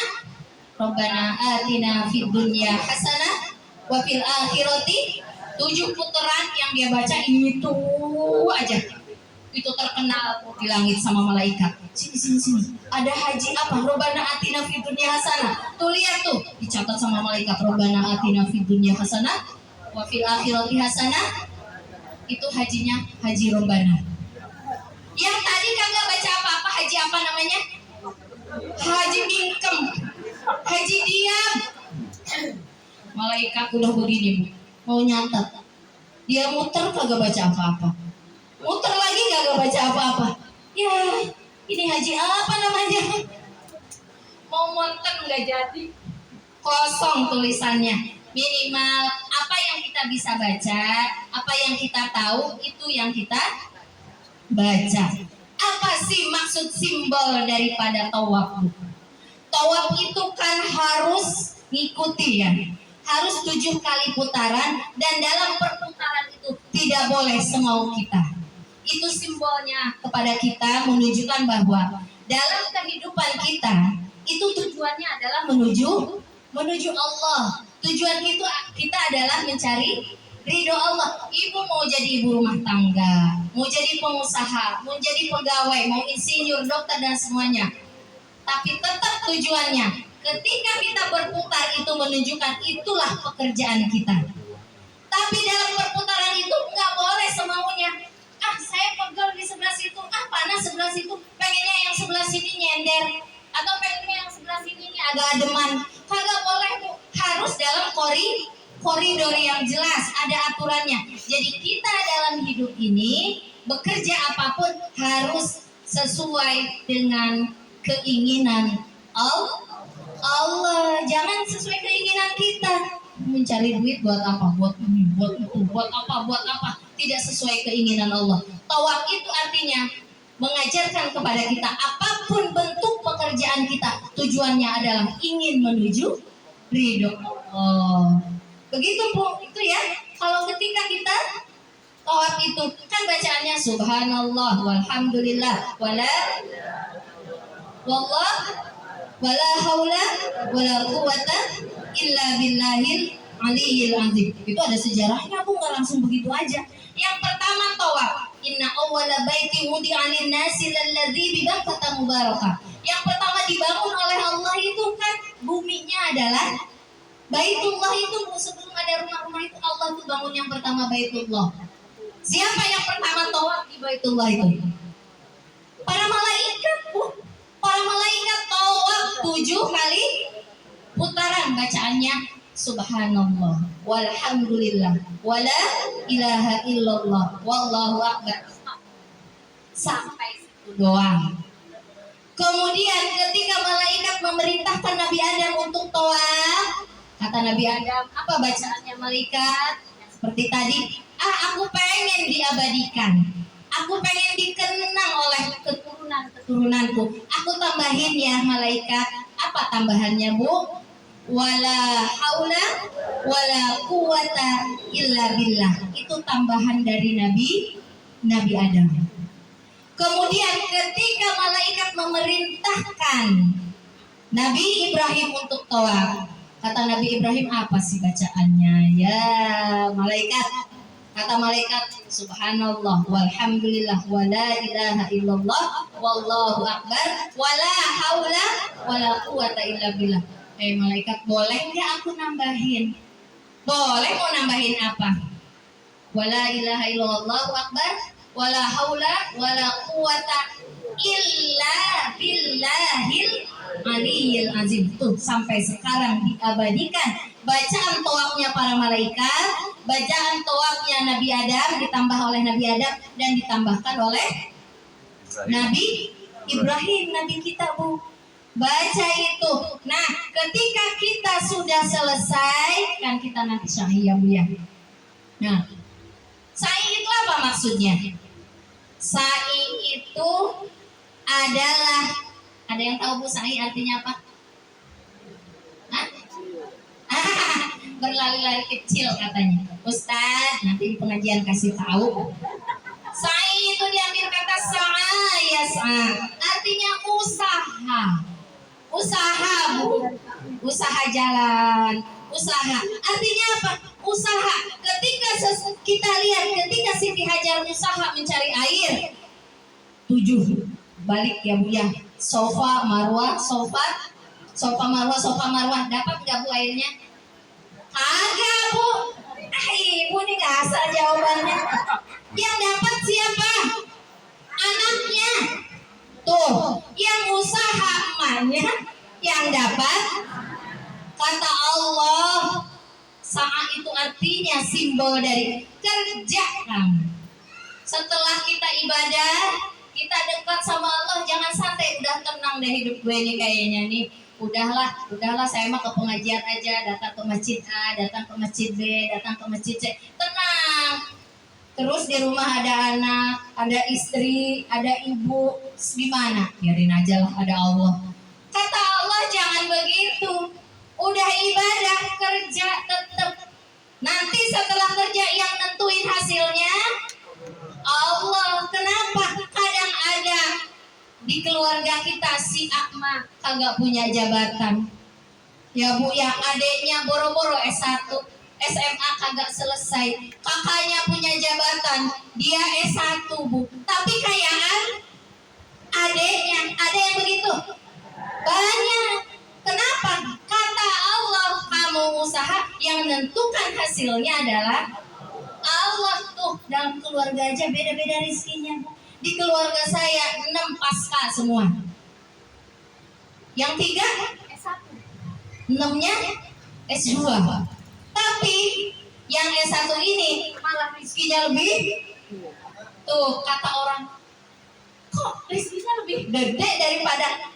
Rabbana atina fid dunya hasanah wa fil akhirati. 7 putaran yang dia baca itu aja. Itu terkenal di langit sama malaikat. Sini. Ada haji apa? Rabbana atina fid dunya hasanah. Tuh lihat tuh, dicatat sama malaikat. Rabbana atina fid dunya hasanah wa fil akhirati hasanah. Itu hajinya haji Rabbana. Yang tadi kagak baca apa-apa, haji apa namanya? Haji mingkem, haji diam. Malaikat udah begini, Bu, mau nyatat, dia muter kagak baca apa-apa, muter lagi kagak baca apa-apa. Ya, ini haji apa namanya? Mau monten nggak jadi, kosong tulisannya. Minimal apa yang kita bisa baca, apa yang kita tahu, itu yang kita baca. Apa sih maksud simbol daripada tawaf? Tawaf itu kan harus ngikuti ya, harus 7 kali putaran, dan dalam perputaran itu tidak boleh semau kita. Itu simbolnya kepada kita, menunjukkan bahwa dalam kehidupan kita itu tujuannya adalah menuju Allah. Tujuan kita adalah mencari ridho Allah. Ibu mau jadi ibu rumah tangga, mau jadi pengusaha, mau jadi pegawai, mau insinyur, dokter, dan semuanya. Tapi tetap tujuannya, ketika kita berputar itu menunjukkan itulah pekerjaan kita. Tapi dalam perputaran itu nggak boleh semaunya. Saya pegel di sebelah situ, panas sebelah situ, pengennya yang sebelah sini nyender, atau pengennya yang sebelah sini ini agak ademan. Kagak boleh, Bu. Harus dalam koridor yang jelas, ada aturannya. Jadi kita dalam hidup ini bekerja apapun harus sesuai dengan keinginan Allah. Jangan sesuai keinginan kita. Mencari duit buat apa? Buat ini, buat itu, buat apa? Tidak sesuai keinginan Allah. Tawaf itu artinya mengajarkan kepada kita apapun bentuk pekerjaan kita, tujuannya adalah ingin menuju ridho Allah. Begitu, Bu, itu ya. Kalau ketika kita tawaf itu kan bacaannya subhanallah walhamdulillah wala wallah wala haula wala quwata illa billahil aliyil azim. Itu ada sejarahnya, Bu, nggak langsung begitu aja. Yang pertama tawaf, inna awwala baiti wudi'a lin-nasi lalladzi bi Bakkah mubarakah. Yang pertama dibangun oleh Allah itu kan buminya adalah Baitullah. Itu sebelum ada rumah-rumah itu Allah tuh bangun yang pertama Baitullah. Siapa yang pertama tawaf di Baitullah itu? Para malaikat, Bu. Para malaikat tawaf 7 kali putaran, bacaannya subhanallah walhamdulillah wala ilaha illallah wallahu akbar, sampai situ doang. Kemudian ketika malaikat memerintahkan Nabi Adam untuk tawaf, kata Nabi Adam, apa bacaannya malaikat? Seperti tadi, aku pengen diabadikan, aku pengen dikenang oleh keturunanku. Aku tambahin ya malaikat. Apa tambahannya, Bu? Wala haula wala quwata illa billah. Itu tambahan dari Nabi Nabi Adam. Kemudian ketika malaikat memerintahkan Nabi Ibrahim untuk tawaf, kata Nabi Ibrahim, apa sih bacaannya? Ya malaikat, kata malaikat, subhanallah walhamdulillah wala ilaha illallah wallahu akbar wala haula wala quwata illa billah. Malaikat, boleh nggak aku nambahin? Boleh, mau nambahin apa? Wala ilaha illallah wallahu akbar wala haula wala quwata illa billahil aliyil azim. Tuh, sampai sekarang diabadikan bacaan tawafnya para malaikat, bacaan tawafnya Nabi Adam ditambah oleh Nabi Adam dan ditambahkan oleh Nabi Ibrahim, Nabi kita, Bu. Baca itu. Nah, ketika kita sudah selesai, kan kita nanti syai ya, Bu ya. Nah, sa'i itu apa maksudnya? Sa'i itu adalah, ada yang tahu Bu sa'i artinya apa? Hah? Berlari-lari kecil katanya. Ustaz, nanti di pengajian kasih tahu. Sa'i itu diambil kata sa'a yas'a, artinya usaha. Usaha, Bu. Usaha jalan, usaha. Artinya apa? Usaha. Ketika kita lihat ketika Siti Hajar usaha mencari air, 7 balik ya, Bu ya. Sofa Marwah, sofa Marwah, dapat nggak Bu airnya? Kagak, Bu. Ibu nih nggak asal jawabannya. Yang dapat siapa? Anaknya. Tuh, yang usaha emaknya, yang dapat. Kata Allah, sa'a itu artinya simbol dari kerja kamu. Setelah kita ibadah, kita dekat sama Allah, jangan santai, udah tenang deh hidup gue nih kayaknya nih. Udahlah saya mah ke pengajian aja, datang ke masjid A, datang ke masjid B, datang ke masjid C. Tenang. Terus di rumah ada anak, ada istri, ada ibu, gimana? Biarin aja lah, ada Allah. Kata Allah jangan begitu. Udah ibadah, kerja tetap. Nanti setelah kerja yang nentuin hasilnya Allah. Kenapa? Kadang ada di keluarga kita si Akma kagak punya jabatan. Ya Bu ya, adiknya boro-boro S1, SMA kagak selesai. Kakaknya punya jabatan, dia S1 Bu. Tapi kayaan adiknya, ada yang begitu? Banyak. Kenapa? Kata Allah, kamu usaha, yang menentukan hasilnya adalah Allah. Tuh, dalam keluarga aja beda-beda rezekinya. Di keluarga saya 6 pasca semua. Yang 3 S1, 6-nya S2. Tapi yang S1 ini malah rezekinya lebih. Tuh, kata orang, kok rezekinya lebih gede daripada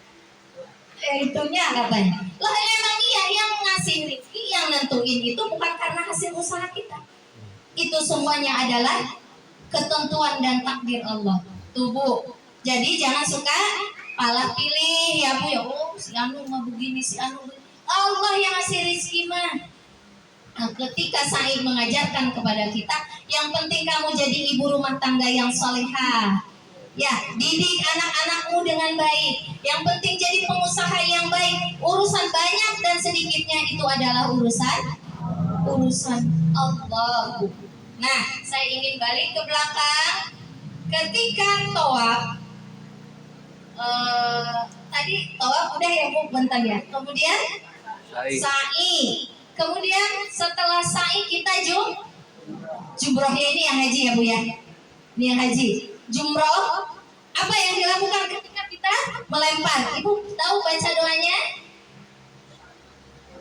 itunya katanya. Lah emang iya, yang ngasih rezeki, yang nentuin itu bukan karena hasil usaha kita. Itu semuanya adalah ketentuan dan takdir Allah. Tuh Bu, jadi jangan suka palah pilih ya Bu ya. Oh si Anu mah begini, si Anu begini. Allah yang ngasih rezeki mah. Nah, ketika Said mengajarkan kepada kita, yang penting kamu jadi ibu rumah tangga yang solehah. Ya, didik anak-anakmu dengan baik. Yang penting jadi pengusaha yang baik. Urusan banyak dan sedikitnya itu adalah urusan Allah. Nah, saya ingin balik ke belakang. Ketika tawaf, tadi tawaf udah ya Bu, bentar ya. Kemudian sa'i. Kemudian setelah sa'i kita jumroh ya, ini yang haji ya Bu ya. Ini yang haji. Jumroh, apa yang dilakukan ketika kita melempar? Ibu tahu baca doanya?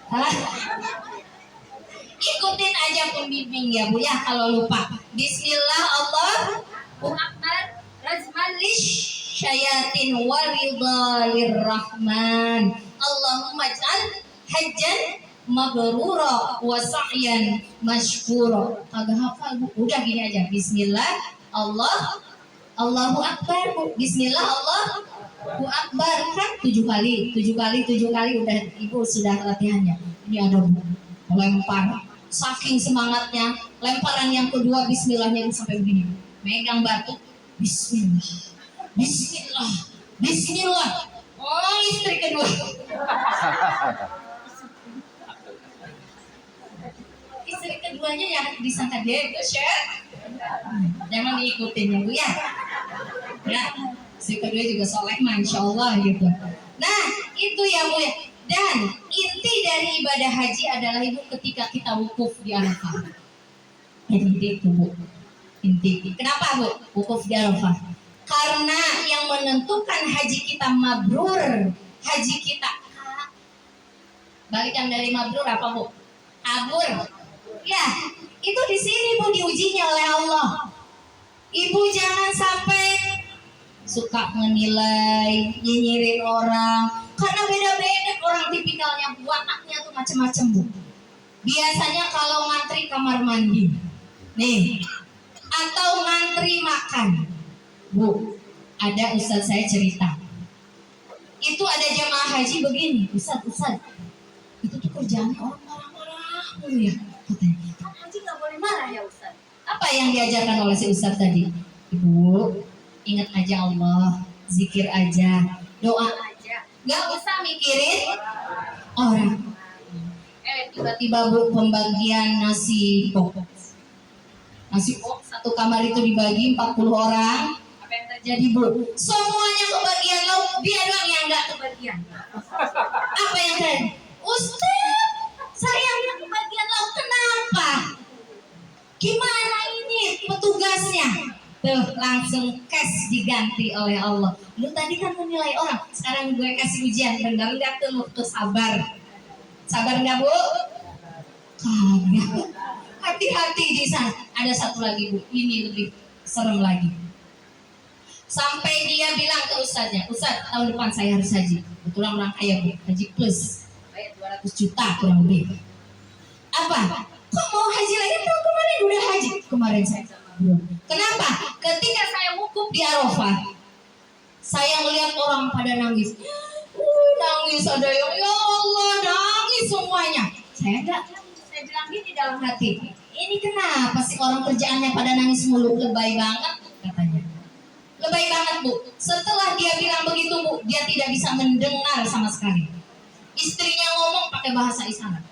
Hah? Ikutin aja pembimbing ya Bu ya kalau lupa. Bismillah, Allahu Akbar, razmalish syayatin waridhalir rahman. Allahumma ja'al hajjan mabrura wa sa'yan mashkura. Agak hafal Bu. Udah gini aja. Bismillah, Allahu Akbar Bu. Bismillah, Allahu Akbar. Kan 7 kali udah Ibu sudah latihannya. Ini ada Bu, lempar. Saking semangatnya, lemparan yang kedua Bismillahnya sampai begini. megang batu, Bismillah, Bismillah, Bismillah. Oh, istri kedua. Istri keduanya yang disangka dia itu Syekh. Jangan diikutin ya Bu ya. Ya, istri kedua juga soleh, masya Allah gitu. Nah, itu ya Bu ya. Dan inti dari ibadah haji adalah Ibu ketika kita wukuf di Arafah. Inti itu Bu. Inti. Kenapa Bu? Wukuf di Arafah. Karena yang menentukan haji kita mabrur, haji kita balikan dari mabrur apa Bu? Abur. Ya, itu di sini Bu diujinya oleh Allah. Ibu jangan sampai suka menilai, nyinyirin orang, karena beda-beda orang tipikalnya, wataknya tuh macam-macam Bu. Biasanya kalau ngantri kamar mandi, nih, atau ngantri makan, Bu, ada ustadz saya cerita, itu ada jamaah haji begini, Ustadz, itu tuh kerjaannya orang marah-marah mulu ya, katanya. Kan haji nggak boleh marah ya Ustadz. Apa yang diajarkan oleh si Ustadz tadi? Ibu, ingat aja Allah, zikir aja, doa aja, nggak usah mikirin orang. Tiba-tiba Bu pembagian nasi pok satu kamar itu dibagi 40 orang. Apa yang terjadi Bu? Semuanya kebagian lauk, dia doang yang nggak kebagian. Apa yang terjadi? Ustaz, saya yang kebagian lauk, kenapa? Gimana ini petugasnya? Tuh langsung cash diganti oleh Allah. Lu tadi kan menilai orang, sekarang gue kasih ujian, benar nggak tuh lu tuh sabar? Sabar nggak Bu? Kagak. Hati-hati di sana. Ada satu lagi Bu, ini lebih serem lagi. Sampai dia bilang ke ustadznya, Ustadz tahun depan saya harus haji. Betulan orang kaya Bu, haji plus, bayar 200 juta kurang lebih. Apa? Kok mau haji lagi? Tahun kemarin udah haji. Kemarin saya belum. Kenapa? Ketika saya wukuf di Arafah, saya melihat orang pada nangis. Nangis ada yang ya Allah, nangis semuanya. Saya enggak, saya bilang gini dalam hati, ini kenapa sih orang kerjaannya pada nangis mulu? Lebay banget katanya. Lebay banget Bu. Setelah dia bilang begitu Bu, dia tidak bisa mendengar sama sekali. Istrinya ngomong pakai bahasa isyarat,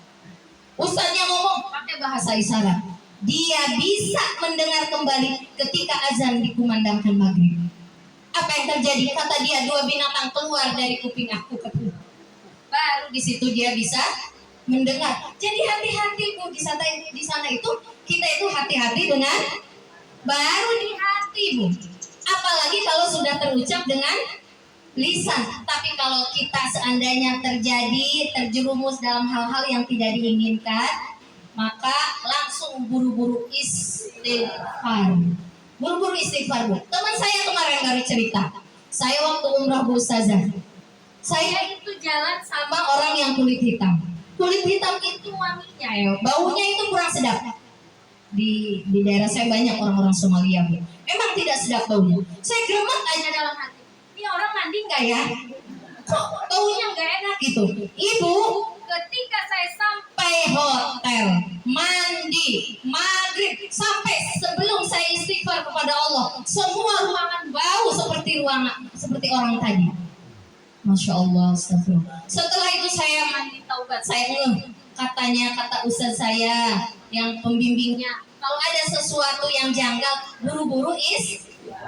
ustadznya ngomong pakai bahasa isyarat. Dia bisa mendengar kembali ketika azan dikumandangkan maghrib. Apa yang terjadi? Kata dia, 2 binatang keluar dari kuping aku. Baru di situ dia bisa mendengar. Jadi hati-hati Bu, di sana itu kita itu hati-hati dengan baru di hati Bu. Apalagi kalau sudah terucap dengan lisan. Tapi kalau kita seandainya terjerumus dalam hal-hal yang tidak diinginkan, maka langsung buru-buru istighfar. Buru-buru istighfar Bu. Teman saya kemarin baru cerita, saya waktu umrah Bu Ustazah, saya itu jalan sama orang yang kulit hitam. Kulit hitam itu wanginya ya, baunya itu kurang sedap. Di daerah saya banyak orang-orang Somalia Bu. Memang tidak sedap baunya. Saya gemet aja dalam hati, ini orang mandi nggak ya? Kok baunya nggak enak gitu. Ibu, ketika saya sampai hotel, mandi, maghrib, sampai sebelum saya istighfar kepada Allah, semua ruangan bau seperti orang tadi. Masya Allah, astagfirullah. Setelah itu saya mandi taubat, saya kata ustaz saya yang pembimbingnya, kalau ada sesuatu yang janggal, buru-buru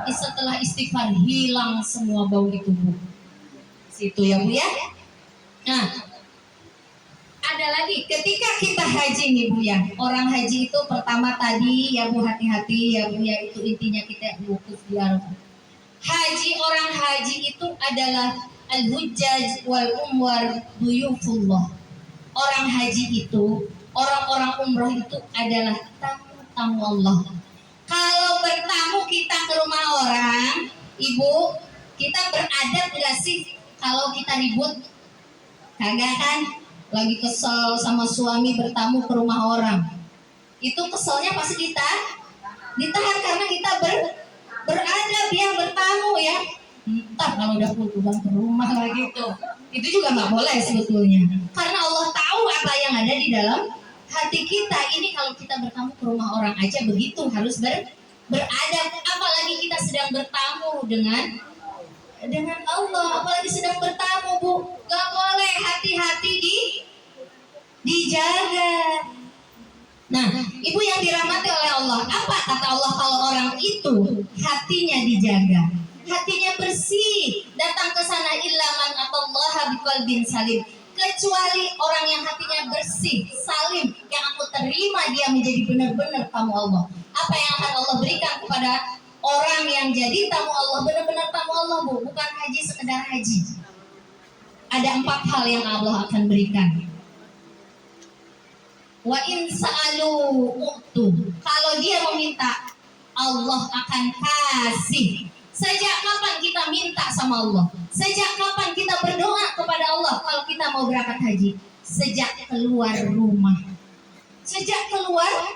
setelah istighfar hilang semua bau di tubuh. Situ ya Bu ya. Nah, ada lagi ketika kita haji nih Bu ya. Orang haji itu pertama tadi ya Bu, hati-hati ya Bu ya, itu intinya kita wukuf di Arafah. Haji, orang haji itu adalah al-hujjaj wal umwar duyufullah. Orang haji itu, orang-orang umroh itu adalah tamu Allah. Kalau bertamu kita ke rumah orang, Ibu, kita beradab gak sih kalau kita ribut? Kagak kan? Lagi kesel sama suami bertamu ke rumah orang, itu keselnya pasti kita ditahan karena kita beradab ya, bertamu ya. Entar kalau udah pulang ke rumah lagi itu juga nggak boleh sebetulnya, karena Allah tahu apa yang ada di dalam hati kita. Ini kalau kita bertamu ke rumah orang aja begitu, harus beradab, apalagi kita sedang bertamu dengan Allah, apalagi sedang bertamu, Bu. Gak boleh, hati-hati dijaga. Nah, ibu yang dirahmati oleh Allah, apa kata Allah kalau orang itu hatinya dijaga, hatinya bersih, datang ke sana illa man atallaha biqalbin salim, kecuali orang yang hatinya bersih, salim, yang aku terima dia menjadi benar-benar tamu Allah. Apa yang akan Allah berikan kepada orang yang jadi tamu Allah, benar-benar tamu Allah, Bu, bukan haji sekedar haji. Ada 4 hal yang Allah akan berikan. Wa in sa'alu u'tu. Kalau dia meminta, Allah akan kasih. Sejak kapan kita minta sama Allah? Sejak kapan kita berdoa kepada Allah kalau kita mau berangkat haji? Sejak keluar rumah. Sejak keluar,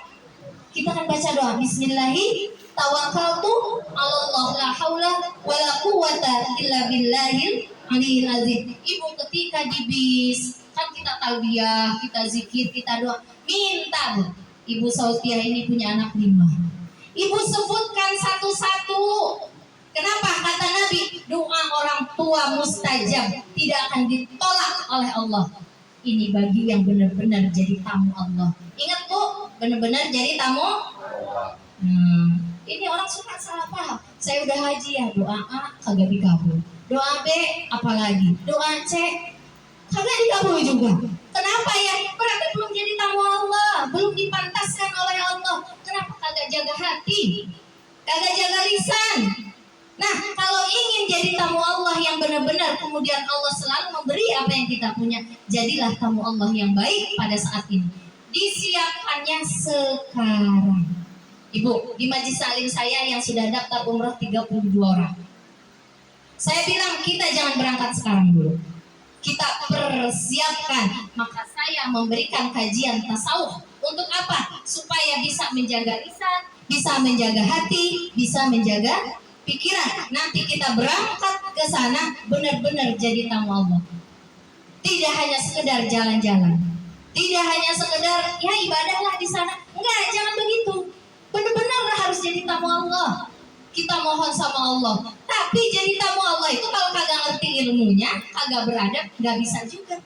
kita akan baca doa Bismillahi tawakkaltu 'alallah la haula wala quwwata illa billahil aliyil azim. Ibu ketika di bis, kan kita talbiyah, kita zikir, kita doa, minta, Bu. Ibu Sautia ini punya anak 5. Ibu sebutkan satu-satu. Kenapa? Kata Nabi, doa orang tua mustajab, tidak akan ditolak oleh Allah. Ini bagi yang benar-benar jadi tamu Allah. Ingat, Bu, benar-benar jadi tamu. Ini orang suka salah paham. Saya udah haji ya, doa A kagak dikabul, doa B apalagi, doa C kagak dikabul juga. Kenapa ya? Berarti belum jadi tamu Allah, belum dipantaskan oleh Allah. Kenapa kagak jaga hati, kagak jaga lisan? Nah, kalau ingin jadi tamu Allah yang benar-benar, kemudian Allah selalu memberi apa yang kita punya, jadilah tamu Allah yang baik pada saat ini. Disiapkannya sekarang. Ibu, di majlis salim saya yang sudah daftar umroh 32 orang. Saya bilang kita jangan berangkat sekarang dulu. Kita persiapkan. Maka saya memberikan kajian tasawuf. Untuk apa? Supaya bisa menjaga lisan, bisa menjaga hati, bisa menjaga pikiran. Nanti kita berangkat ke sana benar-benar jadi tamu Allah. Tidak hanya sekedar jalan-jalan. Tidak hanya sekedar ya ibadahlah di sana. Enggak, jangan begitu. Benar-benar harus jadi tamu Allah. Kita mohon sama Allah. Tapi jadi tamu Allah itu kalau kagak ngerti ilmunya, kagak beradab, nggak bisa juga.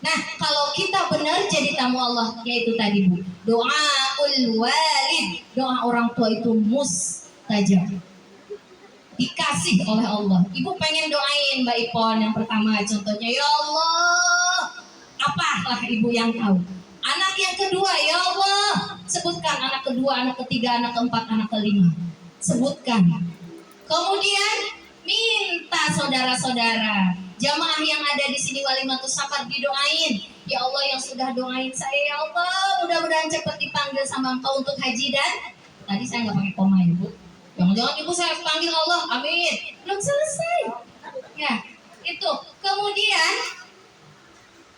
Nah, kalau kita benar jadi tamu Allah, yaitu tadi, Bu, doaul walid, doa orang tua itu mustajab, dikasih oleh Allah. Ibu pengen doain Mbak Ipon yang pertama, contohnya, ya Allah, apalah ibu yang tahu. Anak yang kedua, ya Allah, sebutkan anak kedua, anak ketiga, anak keempat, anak kelima. Sebutkan. Kemudian minta saudara-saudara, jamaah yang ada di sini walimatus safar didoain. Ya Allah, yang sudah doain saya, ya Allah, mudah-mudahan cepat dipanggil sama Engkau untuk haji. Dan tadi saya nggak pakai koma ya, Bu. Jangan-jangan ibu saya panggil Allah, amin. Belum selesai. Ya, itu. Kemudian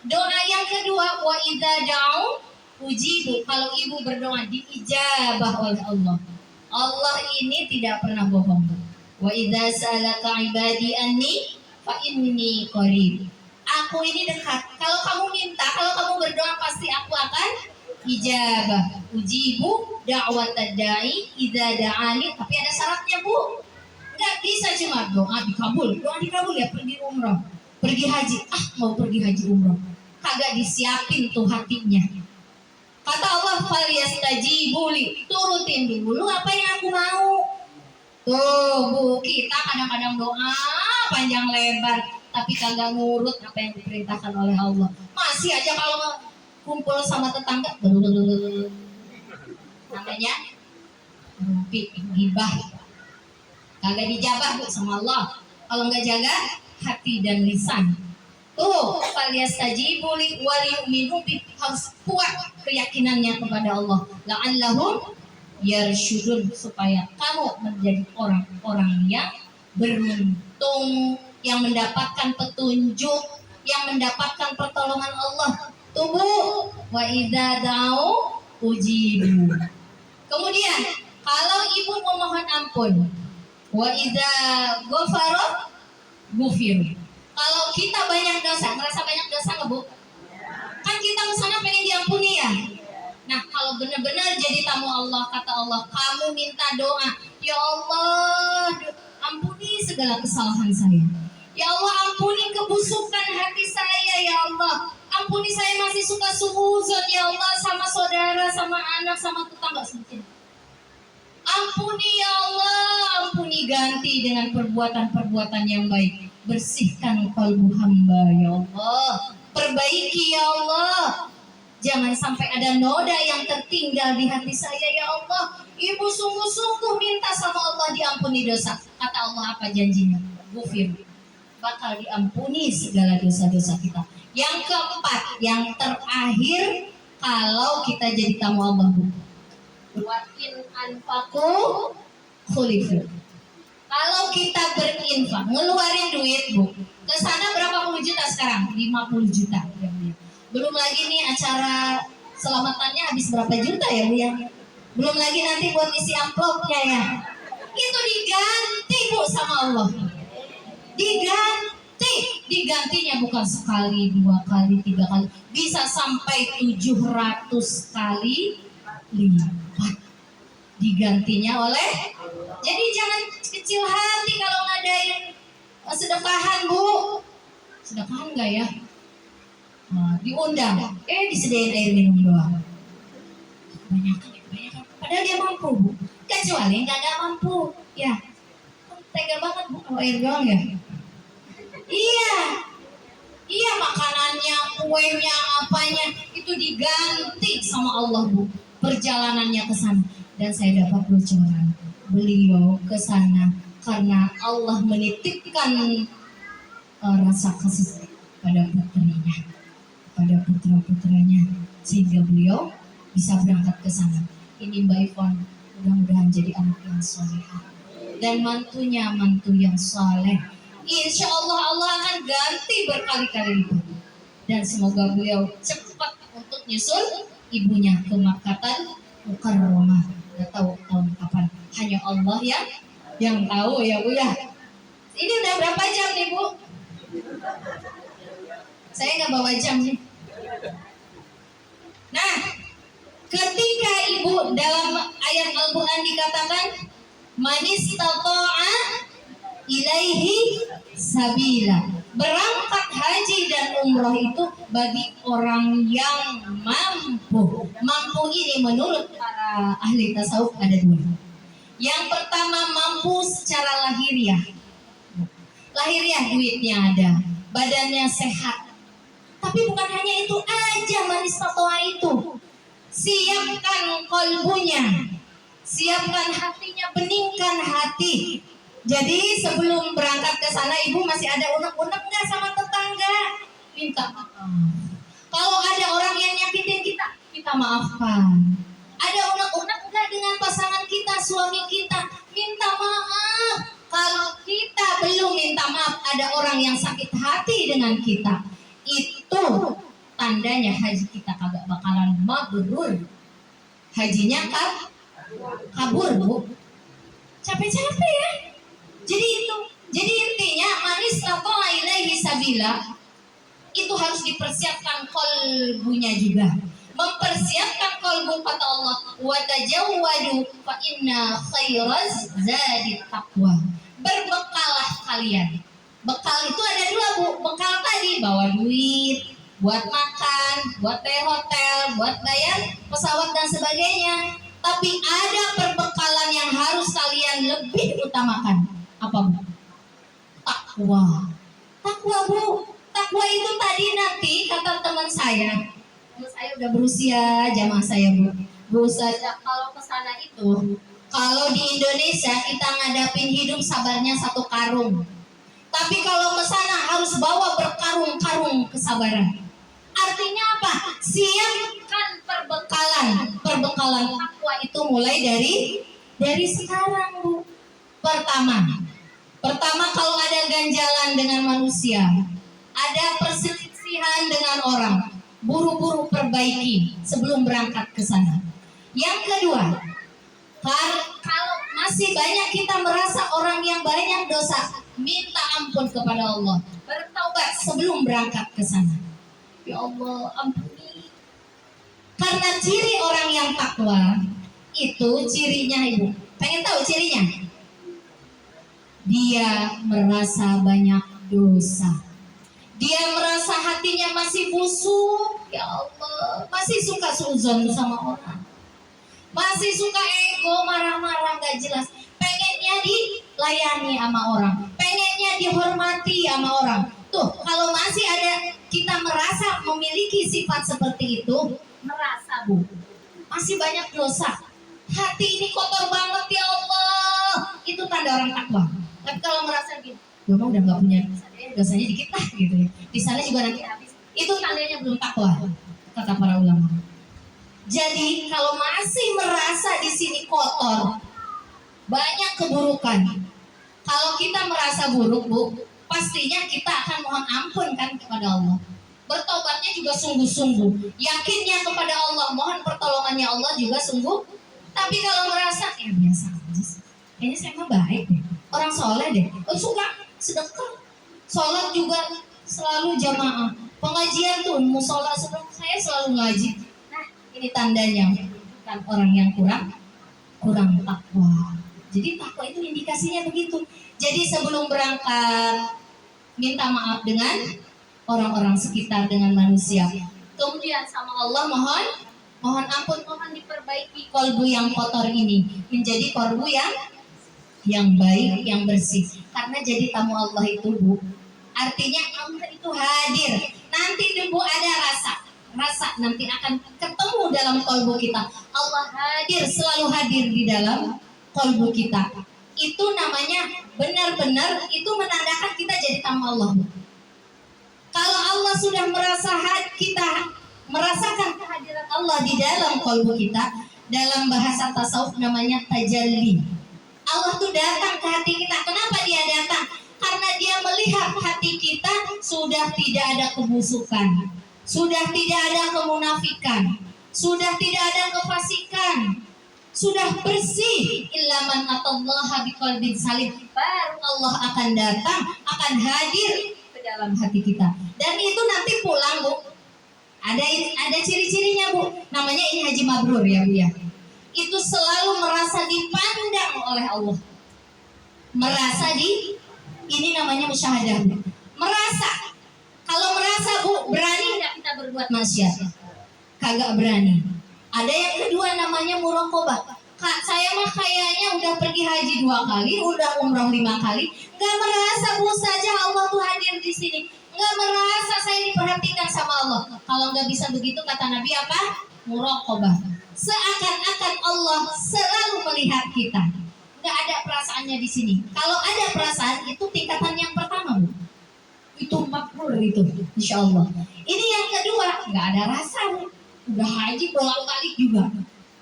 doa yang kedua, wa idza da'u ujibu. Kalau ibu berdoa diijabah oleh Allah. Allah ini tidak pernah bohong. Wa idza sa'alaka ibadi anni fa inni qarib. Aku ini dekat. Kalau kamu minta, kalau kamu berdoa pasti aku akan ijabah. Ujibu da'watad da'i idza da'ani. Tapi ada syaratnya, Bu. Enggak bisa cuma doa dikabul. Doa dikabul ya pergi umroh, pergi haji. Mau pergi haji umroh. Kagak disiapin tuh hatinya. Kata Allah, falyastajibu li, turutin dulu apa yang aku mau. Tuh, Bu, kita kadang-kadang doa panjang lebar, tapi kagak ngurut apa yang diperintahkan oleh Allah. Masih aja kalau kumpul sama tetangga, namanya rumpi, gibah. Kagak dijabah, Bu, sama Allah. Kalau nggak jaga hati dan lisan. Tuh, falyastajibu li wa liyu'minu bi, harus kuat keyakinannya kepada Allah. La'allahum yarsyudun, supaya kamu menjadi orang-orang yang beruntung, yang mendapatkan petunjuk, yang mendapatkan pertolongan Allah. Tubuh wa idza da'u ujibu. Kemudian, kalau ibu memohon ampun, wa idza ghafara ghufir. Kalau kita banyak dosa, merasa banyak dosa nggak, Bu? Kan kita misalnya pengen diampuni ya. Nah, kalau benar-benar jadi tamu Allah, kata Allah, kamu minta doa, ya Allah, ampuni segala kesalahan saya. Ya Allah, ampuni kebusukan hati saya, ya Allah. Ampuni, saya masih suka suuzon, ya Allah, sama saudara, sama anak, sama tetangga sedikit. Ampuni ya Allah, ampuni, ganti dengan perbuatan-perbuatan yang baik. Bersihkan kalbu hamba ya Allah. Perbaiki ya Allah. Jangan sampai ada noda yang tertinggal di hati saya ya Allah. Ibu sungguh-sungguh minta sama Allah diampuni dosa. Kata Allah apa janjinya? Gufir. Bakal diampuni segala dosa-dosa kita. Yang keempat, yang terakhir, kalau kita jadi tamu Allah, Bu. Wakin anfaku khulifu. Kalau kita berinfak, ngeluarin duit, Bu. Ke sana berapa puluh juta sekarang? 50 juta. Belum lagi nih acara selamatannya habis berapa juta ya, Bu ya? Belum lagi nanti buat isi amplopnya ya. Itu diganti, Bu, sama Allah. Digantinya bukan sekali, 2 kali, 3 kali, bisa sampai 700 kali lipat digantinya oleh. Jadi jangan kecil hati kalau ngadain sedekahan, Bu. Sedekahan enggak ya? Diundang, disediain air minum doang. Kebanyakan. Padahal dia mampu, Bu. Kecuali nggak mampu, ya. Tega banget, Bu, kalau air doang ya. Iya, makanannya, kuenya, apanya itu diganti sama Allah, Bu. Perjalanannya ke sana, dan saya dapat bocoran. Beliau ke sana karena Allah menitipkan rasa kasih pada putrinya, pada putra-putranya, sehingga beliau bisa berangkat ke sana. Ini Mbak Ivon, mudah-mudahan jadi anak yang soleh dan mantunya mantu yang soleh. Insya Allah Allah akan ganti berkali-kali lipat. Dan semoga beliau cepat untuk nyusul ibunya ke Makkah Mukarramah. Gak tahu tahun kapan. Hanya Allah yang tahu ya, Bu ya. Ini udah berapa jam nih, Bu? Saya nggak bawa jam nih. Nah, ketika Ibu dalam ayat Al-Quran dikatakan manistata'a ilaihi sabila, berangkat haji dan umroh itu bagi orang yang mampu. Mampu ini menurut para ahli tasawuf ada 2. Yang pertama, mampu secara lahiriah. Lahiriah, duitnya ada, badannya sehat. Tapi bukan hanya itu aja manistata'a itu. Siapkan kolbunya, siapkan hatinya, beningkan hati. Jadi sebelum berangkat ke sana, Ibu masih ada unek-unek nggak sama tetangga? Minta maaf. Kalau ada orang yang nyakitin kita maafkan. Ada unek-unek nggak dengan pasangan kita, suami kita? Minta maaf. Kalau kita belum minta maaf, ada orang yang sakit hati dengan kita. Itu tandanya haji kita kagak bakalan mabrur. Hajinya kabur, Bu. Capek-capek ya. Jadi intinya manistata'a ilaihi sabila itu harus dipersiapkan kolbunya juga. Mempersiapkan kolbu, kata Allah, wa tajawwadu fa inna khairaz zadi taqwa. Berbekalah kalian. Bekal itu ada 2, Bu. Bekal tadi bawa duit buat makan, buat hotel, buat bayar pesawat dan sebagainya. Tapi ada perbekalan yang harus kalian lebih utamakan. Apa, Bu? Takwa, Bu. Takwa itu tadi nanti kata teman saya udah berusia, jamaah saya, Bu. Berusia, kalau ke sana itu, kalau di Indonesia kita ngadapin hidup sabarnya 1 karung. Tapi kalau ke sana harus bawa berkarung-karung kesabaran. Artinya apa? Siapkan perbekalan takwa itu mulai dari sekarang, Bu. Pertama kalau ada ganjalan dengan manusia, ada perselisihan dengan orang, buru-buru perbaiki sebelum berangkat ke sana. Yang kedua, kalau masih banyak kita merasa orang yang banyak dosa, minta ampun kepada Allah, bertaubat sebelum berangkat ke sana. Ya Allah, ampuni. Karena ciri orang yang takwa itu cirinya ibu. Pengen tahu cirinya? Dia merasa banyak dosa. Dia merasa hatinya masih busuk. Ya Allah, masih suka suuzon sama orang. Masih suka ego, marah-marah gak jelas. Pengennya dilayani sama orang. Pengennya dihormati sama orang. Tuh, kalau masih ada kita merasa memiliki sifat seperti itu, merasa bu, masih banyak dosa. Hati ini kotor banget ya Allah. Itu tanda orang takwa. Tapi kalau merasa gitu, gue mah udah gak punya dosanya dikit lah gitu ya. Di sana juga nanti habis. Itu tandanya belum takwa, kata para ulama. Jadi kalau masih merasa di sini kotor, banyak keburukan. Kalau kita merasa buruk bu, pastinya kita akan mohon ampun kan kepada Allah. Bertobatnya juga sungguh-sungguh. Yakinnya kepada Allah, mohon pertolongannya Allah juga sungguh. Tapi kalau merasa ya biasa aja sih. Kayaknya saya mah baik deh. Orang soleh deh. Suka sedekah. Sholat juga selalu jamaah. Pengajian tuh musola saya selalu ngaji. Nah, ini tandanya bukan orang yang kurang takwa. Jadi takwa itu indikasinya begitu. Jadi sebelum berangkat minta maaf dengan orang-orang sekitar, dengan manusia. Kemudian sama Allah mohon ampun, mohon diperbaiki kolbu yang kotor ini menjadi kolbu yang baik, yang bersih. Karena jadi tamu Allah itu bu, artinya Allah itu hadir. Nanti bu ada rasa nanti akan ketemu dalam kolbu kita. Allah hadir, selalu hadir di dalam kolbu kita. Itu namanya benar-benar itu menandakan kita jadi tamu Allah. Kalau Allah sudah kita merasakan kehadiran Allah di dalam kolbu kita, dalam bahasa tasawuf namanya tajalli. Allah tuh datang ke hati kita. Kenapa dia datang? Karena dia melihat hati kita sudah tidak ada kebusukan, sudah tidak ada kemunafikan, sudah tidak ada kefasikan, sudah bersih. Ilaman atallaha biqalbin salim. Baru Allah akan datang, akan hadir ke dalam hati kita. Dan itu nanti pulang bu, ada ciri-cirinya bu. Namanya ini haji mabrur ya bu ya. Itu selalu merasa dipandang oleh Allah. Merasa ini namanya musyahadah bu. Merasa. Kalau merasa bu, berani nggak kita berbuat maksiat? Kagak berani. Ada yang kedua namanya muraqabah. Kak, saya mah kayaknya udah pergi haji 2 kali, udah umroh 5 kali, nggak merasa bu saja Allah tuh hadir di sini. Nggak merasa saya diperhatikan sama Allah. Kalau nggak bisa begitu kata Nabi apa? Muraqabah. Seakan-akan Allah selalu melihat kita. Nggak ada perasaannya di sini. Kalau ada perasaan itu tingkatan yang pertama bu. Itu makmur itu, insya Allah. Ini yang kedua, nggak ada rasa bu. Udah haji bolak-balik juga.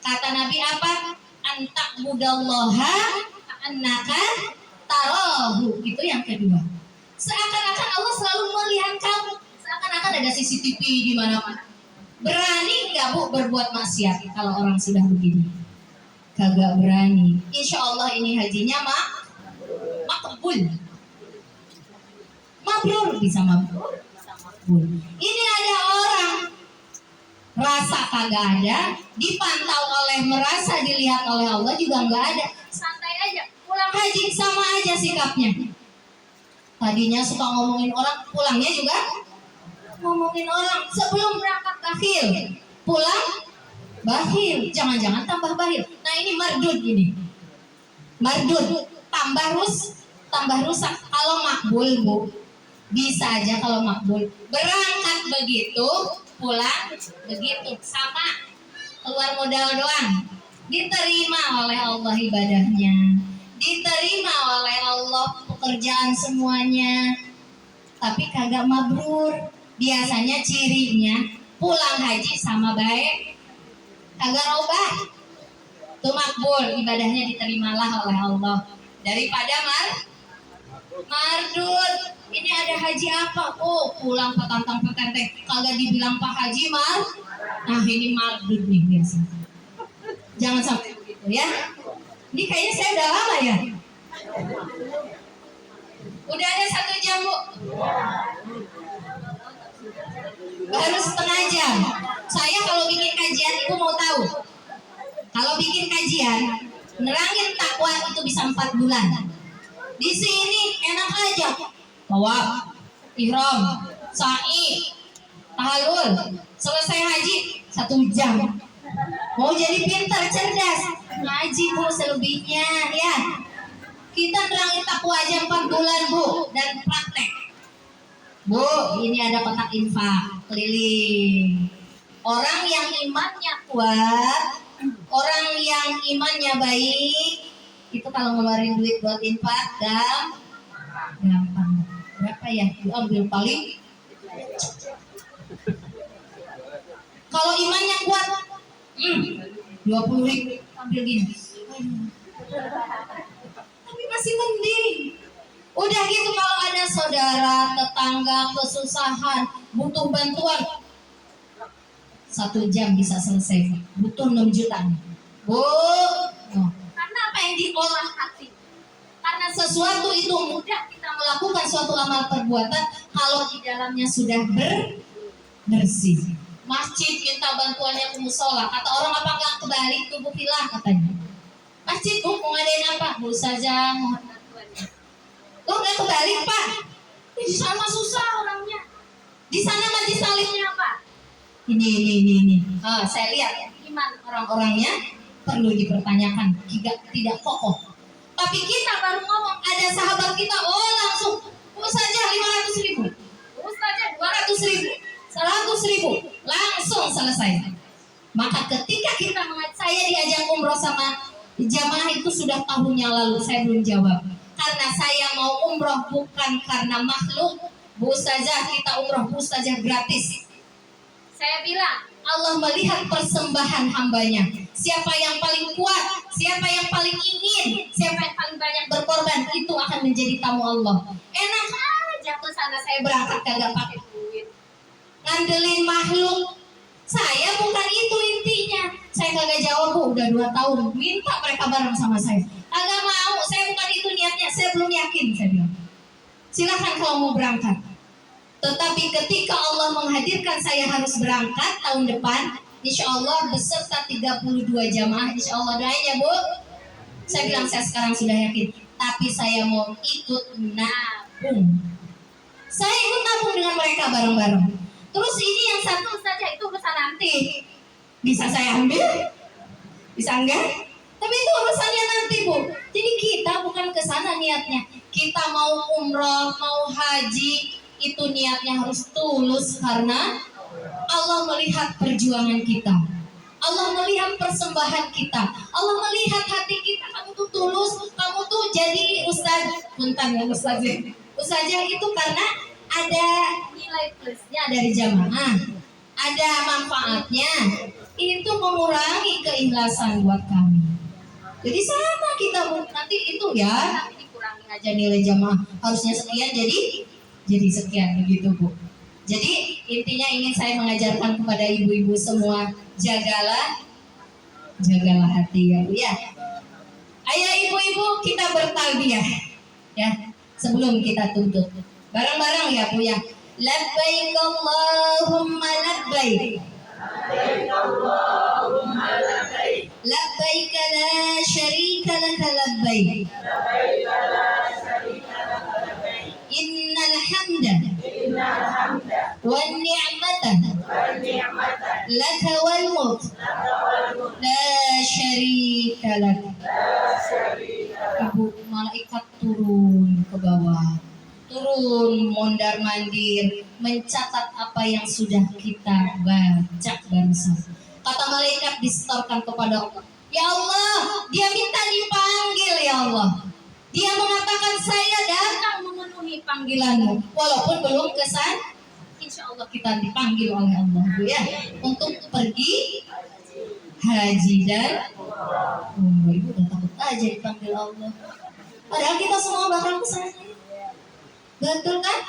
Kata Nabi apa? Antak budallaha annaka tarahu. Itu yang kedua. Seakan-akan Allah selalu melihat kamu. Seakan-akan ada CCTV di mana-mana. Berani nggak bu berbuat maksiat kalau orang sudah begini? Kagak berani. Insya Allah ini hajinya makbul. Mabrur bisa mabrur. Ini ada orang rasa kagak ada, dipantau oleh merasa dilihat oleh Allah juga nggak ada. Santai aja, pulang haji sama aja sikapnya. Tadinya suka ngomongin orang, pulangnya juga ngomongin orang. Sebelum berangkat bakhil, pulang bakhil, jangan-jangan tambah bakhil. Nah ini mardud ini, mardud tambah rusak. Kalau makbul bu, bisa aja kalau makbul. Berangkat begitu, pulang begitu, sama, keluar modal doang. Diterima oleh Allah ibadahnya, diterima oleh Allah pekerjaan semuanya, tapi kagak mabrur. Biasanya cirinya pulang haji sama baik, kagak robah. Itu makbul, ibadahnya diterimalah oleh Allah. Daripada mardud. Ini ada haji apa? Oh, pulang petantang petenteng, kagak dibilang Pak Haji Nah ini mardud nih biasa. Jangan sampai begitu ya. Ini kayaknya saya udah lama ya. Udah ada 1 jam bu. Baru setengah jam. Saya kalau bikin kajian, ibu mau tahu? Kalau bikin kajian, nerangin takwa itu bisa 4 bulan. Di sini enak aja, tawaf, ihram, sa'i, tahalul, selesai haji 1 jam. Mau jadi pintar, cerdas, ngaji bu selebihnya ya. Kita nerangin takwa aja 4 bulan bu, dan praktek. Bu, ini ada kotak infak keliling. Orang yang imannya kuat, orang yang imannya baik, itu kalau ngeluarin duit buat infak gampang. Berapa ya? Diambil paling. Kalau imannya kuat, 20.000 ambil gini. Tapi masih mending. Udah gitu kalau ada saudara, tetangga kesusahan, butuh bantuan, 1 jam bisa selesai. Butuh 6 juta. Bu, karena apa yang diolah hati? Karena sesuatu itu mudah kita melakukan suatu amal perbuatan kalau di dalamnya sudah bersih. Masjid minta bantuannya ke musola, kata orang apa nggak kebalik tubuh hilang katanya. Masjid bu mau ngadain apa? Bu saja mohon bantuannya. Lo nggak kebalik pak? Di sana susah orangnya. Di sana majlis salimnya apa? Ini. Saya lihat iman orang-orangnya perlu dipertanyakan, tidak kokoh. Tapi kita baru ngomong, ada sahabat kita, langsung saja 500.000, saja 200.000, 100.000, langsung selesai. Maka ketika kita saya diajak umroh sama jamaah itu sudah tahun yang lalu, saya belum jawab. Karena saya mau umroh bukan karena makhluk. Bu Ustazah, kita umroh Bu Ustazah gratis. Saya bilang, Allah melihat persembahan hambanya. Siapa yang paling kuat, siapa yang paling ingin, siapa yang paling banyak berkorban, itu akan menjadi tamu Allah. Enak aja ke sana saya berangkat kagak pakai duit. Ngandelin makhluk. Saya bukan itu intinya. Saya kagak jawab bu, udah 2 tahun. Minta mereka bareng sama saya. Kagak mau, saya bukan itu niatnya. Saya belum yakin, saya bilang. Silahkan kalau mau berangkat. Tetapi ketika Allah menghadirkan saya harus berangkat tahun depan, insya Allah beserta 32 jamaah, insya Allah doain ya bu. Saya bilang saya sekarang sudah yakin. Tapi saya mau ikut nabung. Saya ikut nabung dengan mereka bareng-bareng. Terus ini yang satu saja itu urusan nanti. Bisa saya ambil? Bisa enggak? Tapi itu urusannya nanti bu. Jadi kita bukan ke sana niatnya. Kita mau umroh, mau haji, itu niatnya harus tulus karena Allah melihat perjuangan kita. Allah melihat persembahan kita. Allah melihat hati kita. Kamu tuh tulus, kamu tuh jadi ustaz. Bentar ya ustazah itu karena ada nilai plusnya dari jamaah, ada manfaatnya. Itu mengurangi keikhlasan buat kami. Jadi sama kita nanti itu ya, tapi dikurangi aja nilai jamaah. Harusnya sekian jadi sekian begitu bu. Jadi intinya ingin saya mengajarkan kepada ibu-ibu semua, jagalah hati ya bu ya. Ayo ibu-ibu kita bertalbiyah ya sebelum kita tutup. Bareng-bareng ya bu ya. Labbaik Allahumma labbaik. Labbaik la syarika laka labbaik. Innal hamda wan ni'mata laka wal mulk la syarika lak. Ibu malaikat turun ke bawah, turun mondar mandir mencatat apa yang sudah kita baca barusan. Kata malaikat disetorkan kepada Allah. Ya Allah, dia minta dipanggil ya Allah. Dia mengatakan saya datang memenuhi panggilanmu. Walaupun belum kesan, insya Allah kita dipanggil oleh Allah ya untuk pergi haji dan umroh. Ibu udah takut aja dipanggil Allah. Padahal kita semua bakal kesana. Betul kan?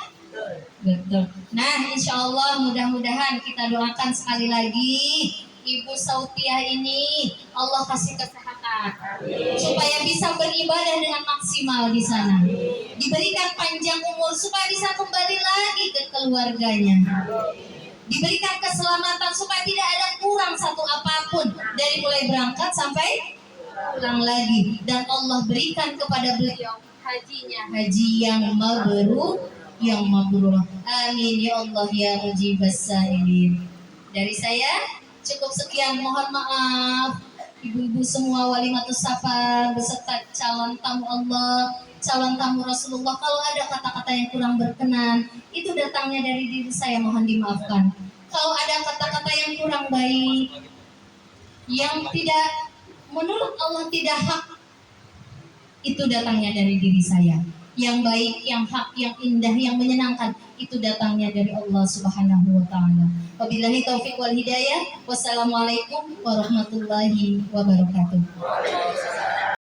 Betul. Nah, insya Allah mudah-mudahan kita doakan sekali lagi Ibu Sautiah ini Allah kasih kesehatan supaya bisa beribadah dengan maksimal di sana. Diberikan panjang umur supaya bisa kembali lagi ke keluarganya. diberikan keselamatan supaya tidak ada kurang satu apapun dari mulai berangkat sampai pulang lagi, dan Allah berikan kepada beliau haji yang mabrur. Amin ya Allah ya mujibas sa'ilin. Dari saya cukup sekian, mohon maaf ibu-ibu semua, walimatus safar beserta calon tamu Allah, calon tamu Rasulullah. Kalau ada kata-kata yang kurang berkenan, itu datangnya dari diri saya, mohon dimaafkan. Kalau ada kata-kata yang kurang baik, yang tidak menurut Allah tidak hak, itu datangnya dari diri saya. Yang baik, yang hak, yang indah, yang menyenangkan, itu datangnya dari Allah Subhanahu wa taala. Wabillahi taufik wal hidayah. Wassalamualaikum warahmatullahi wabarakatuh.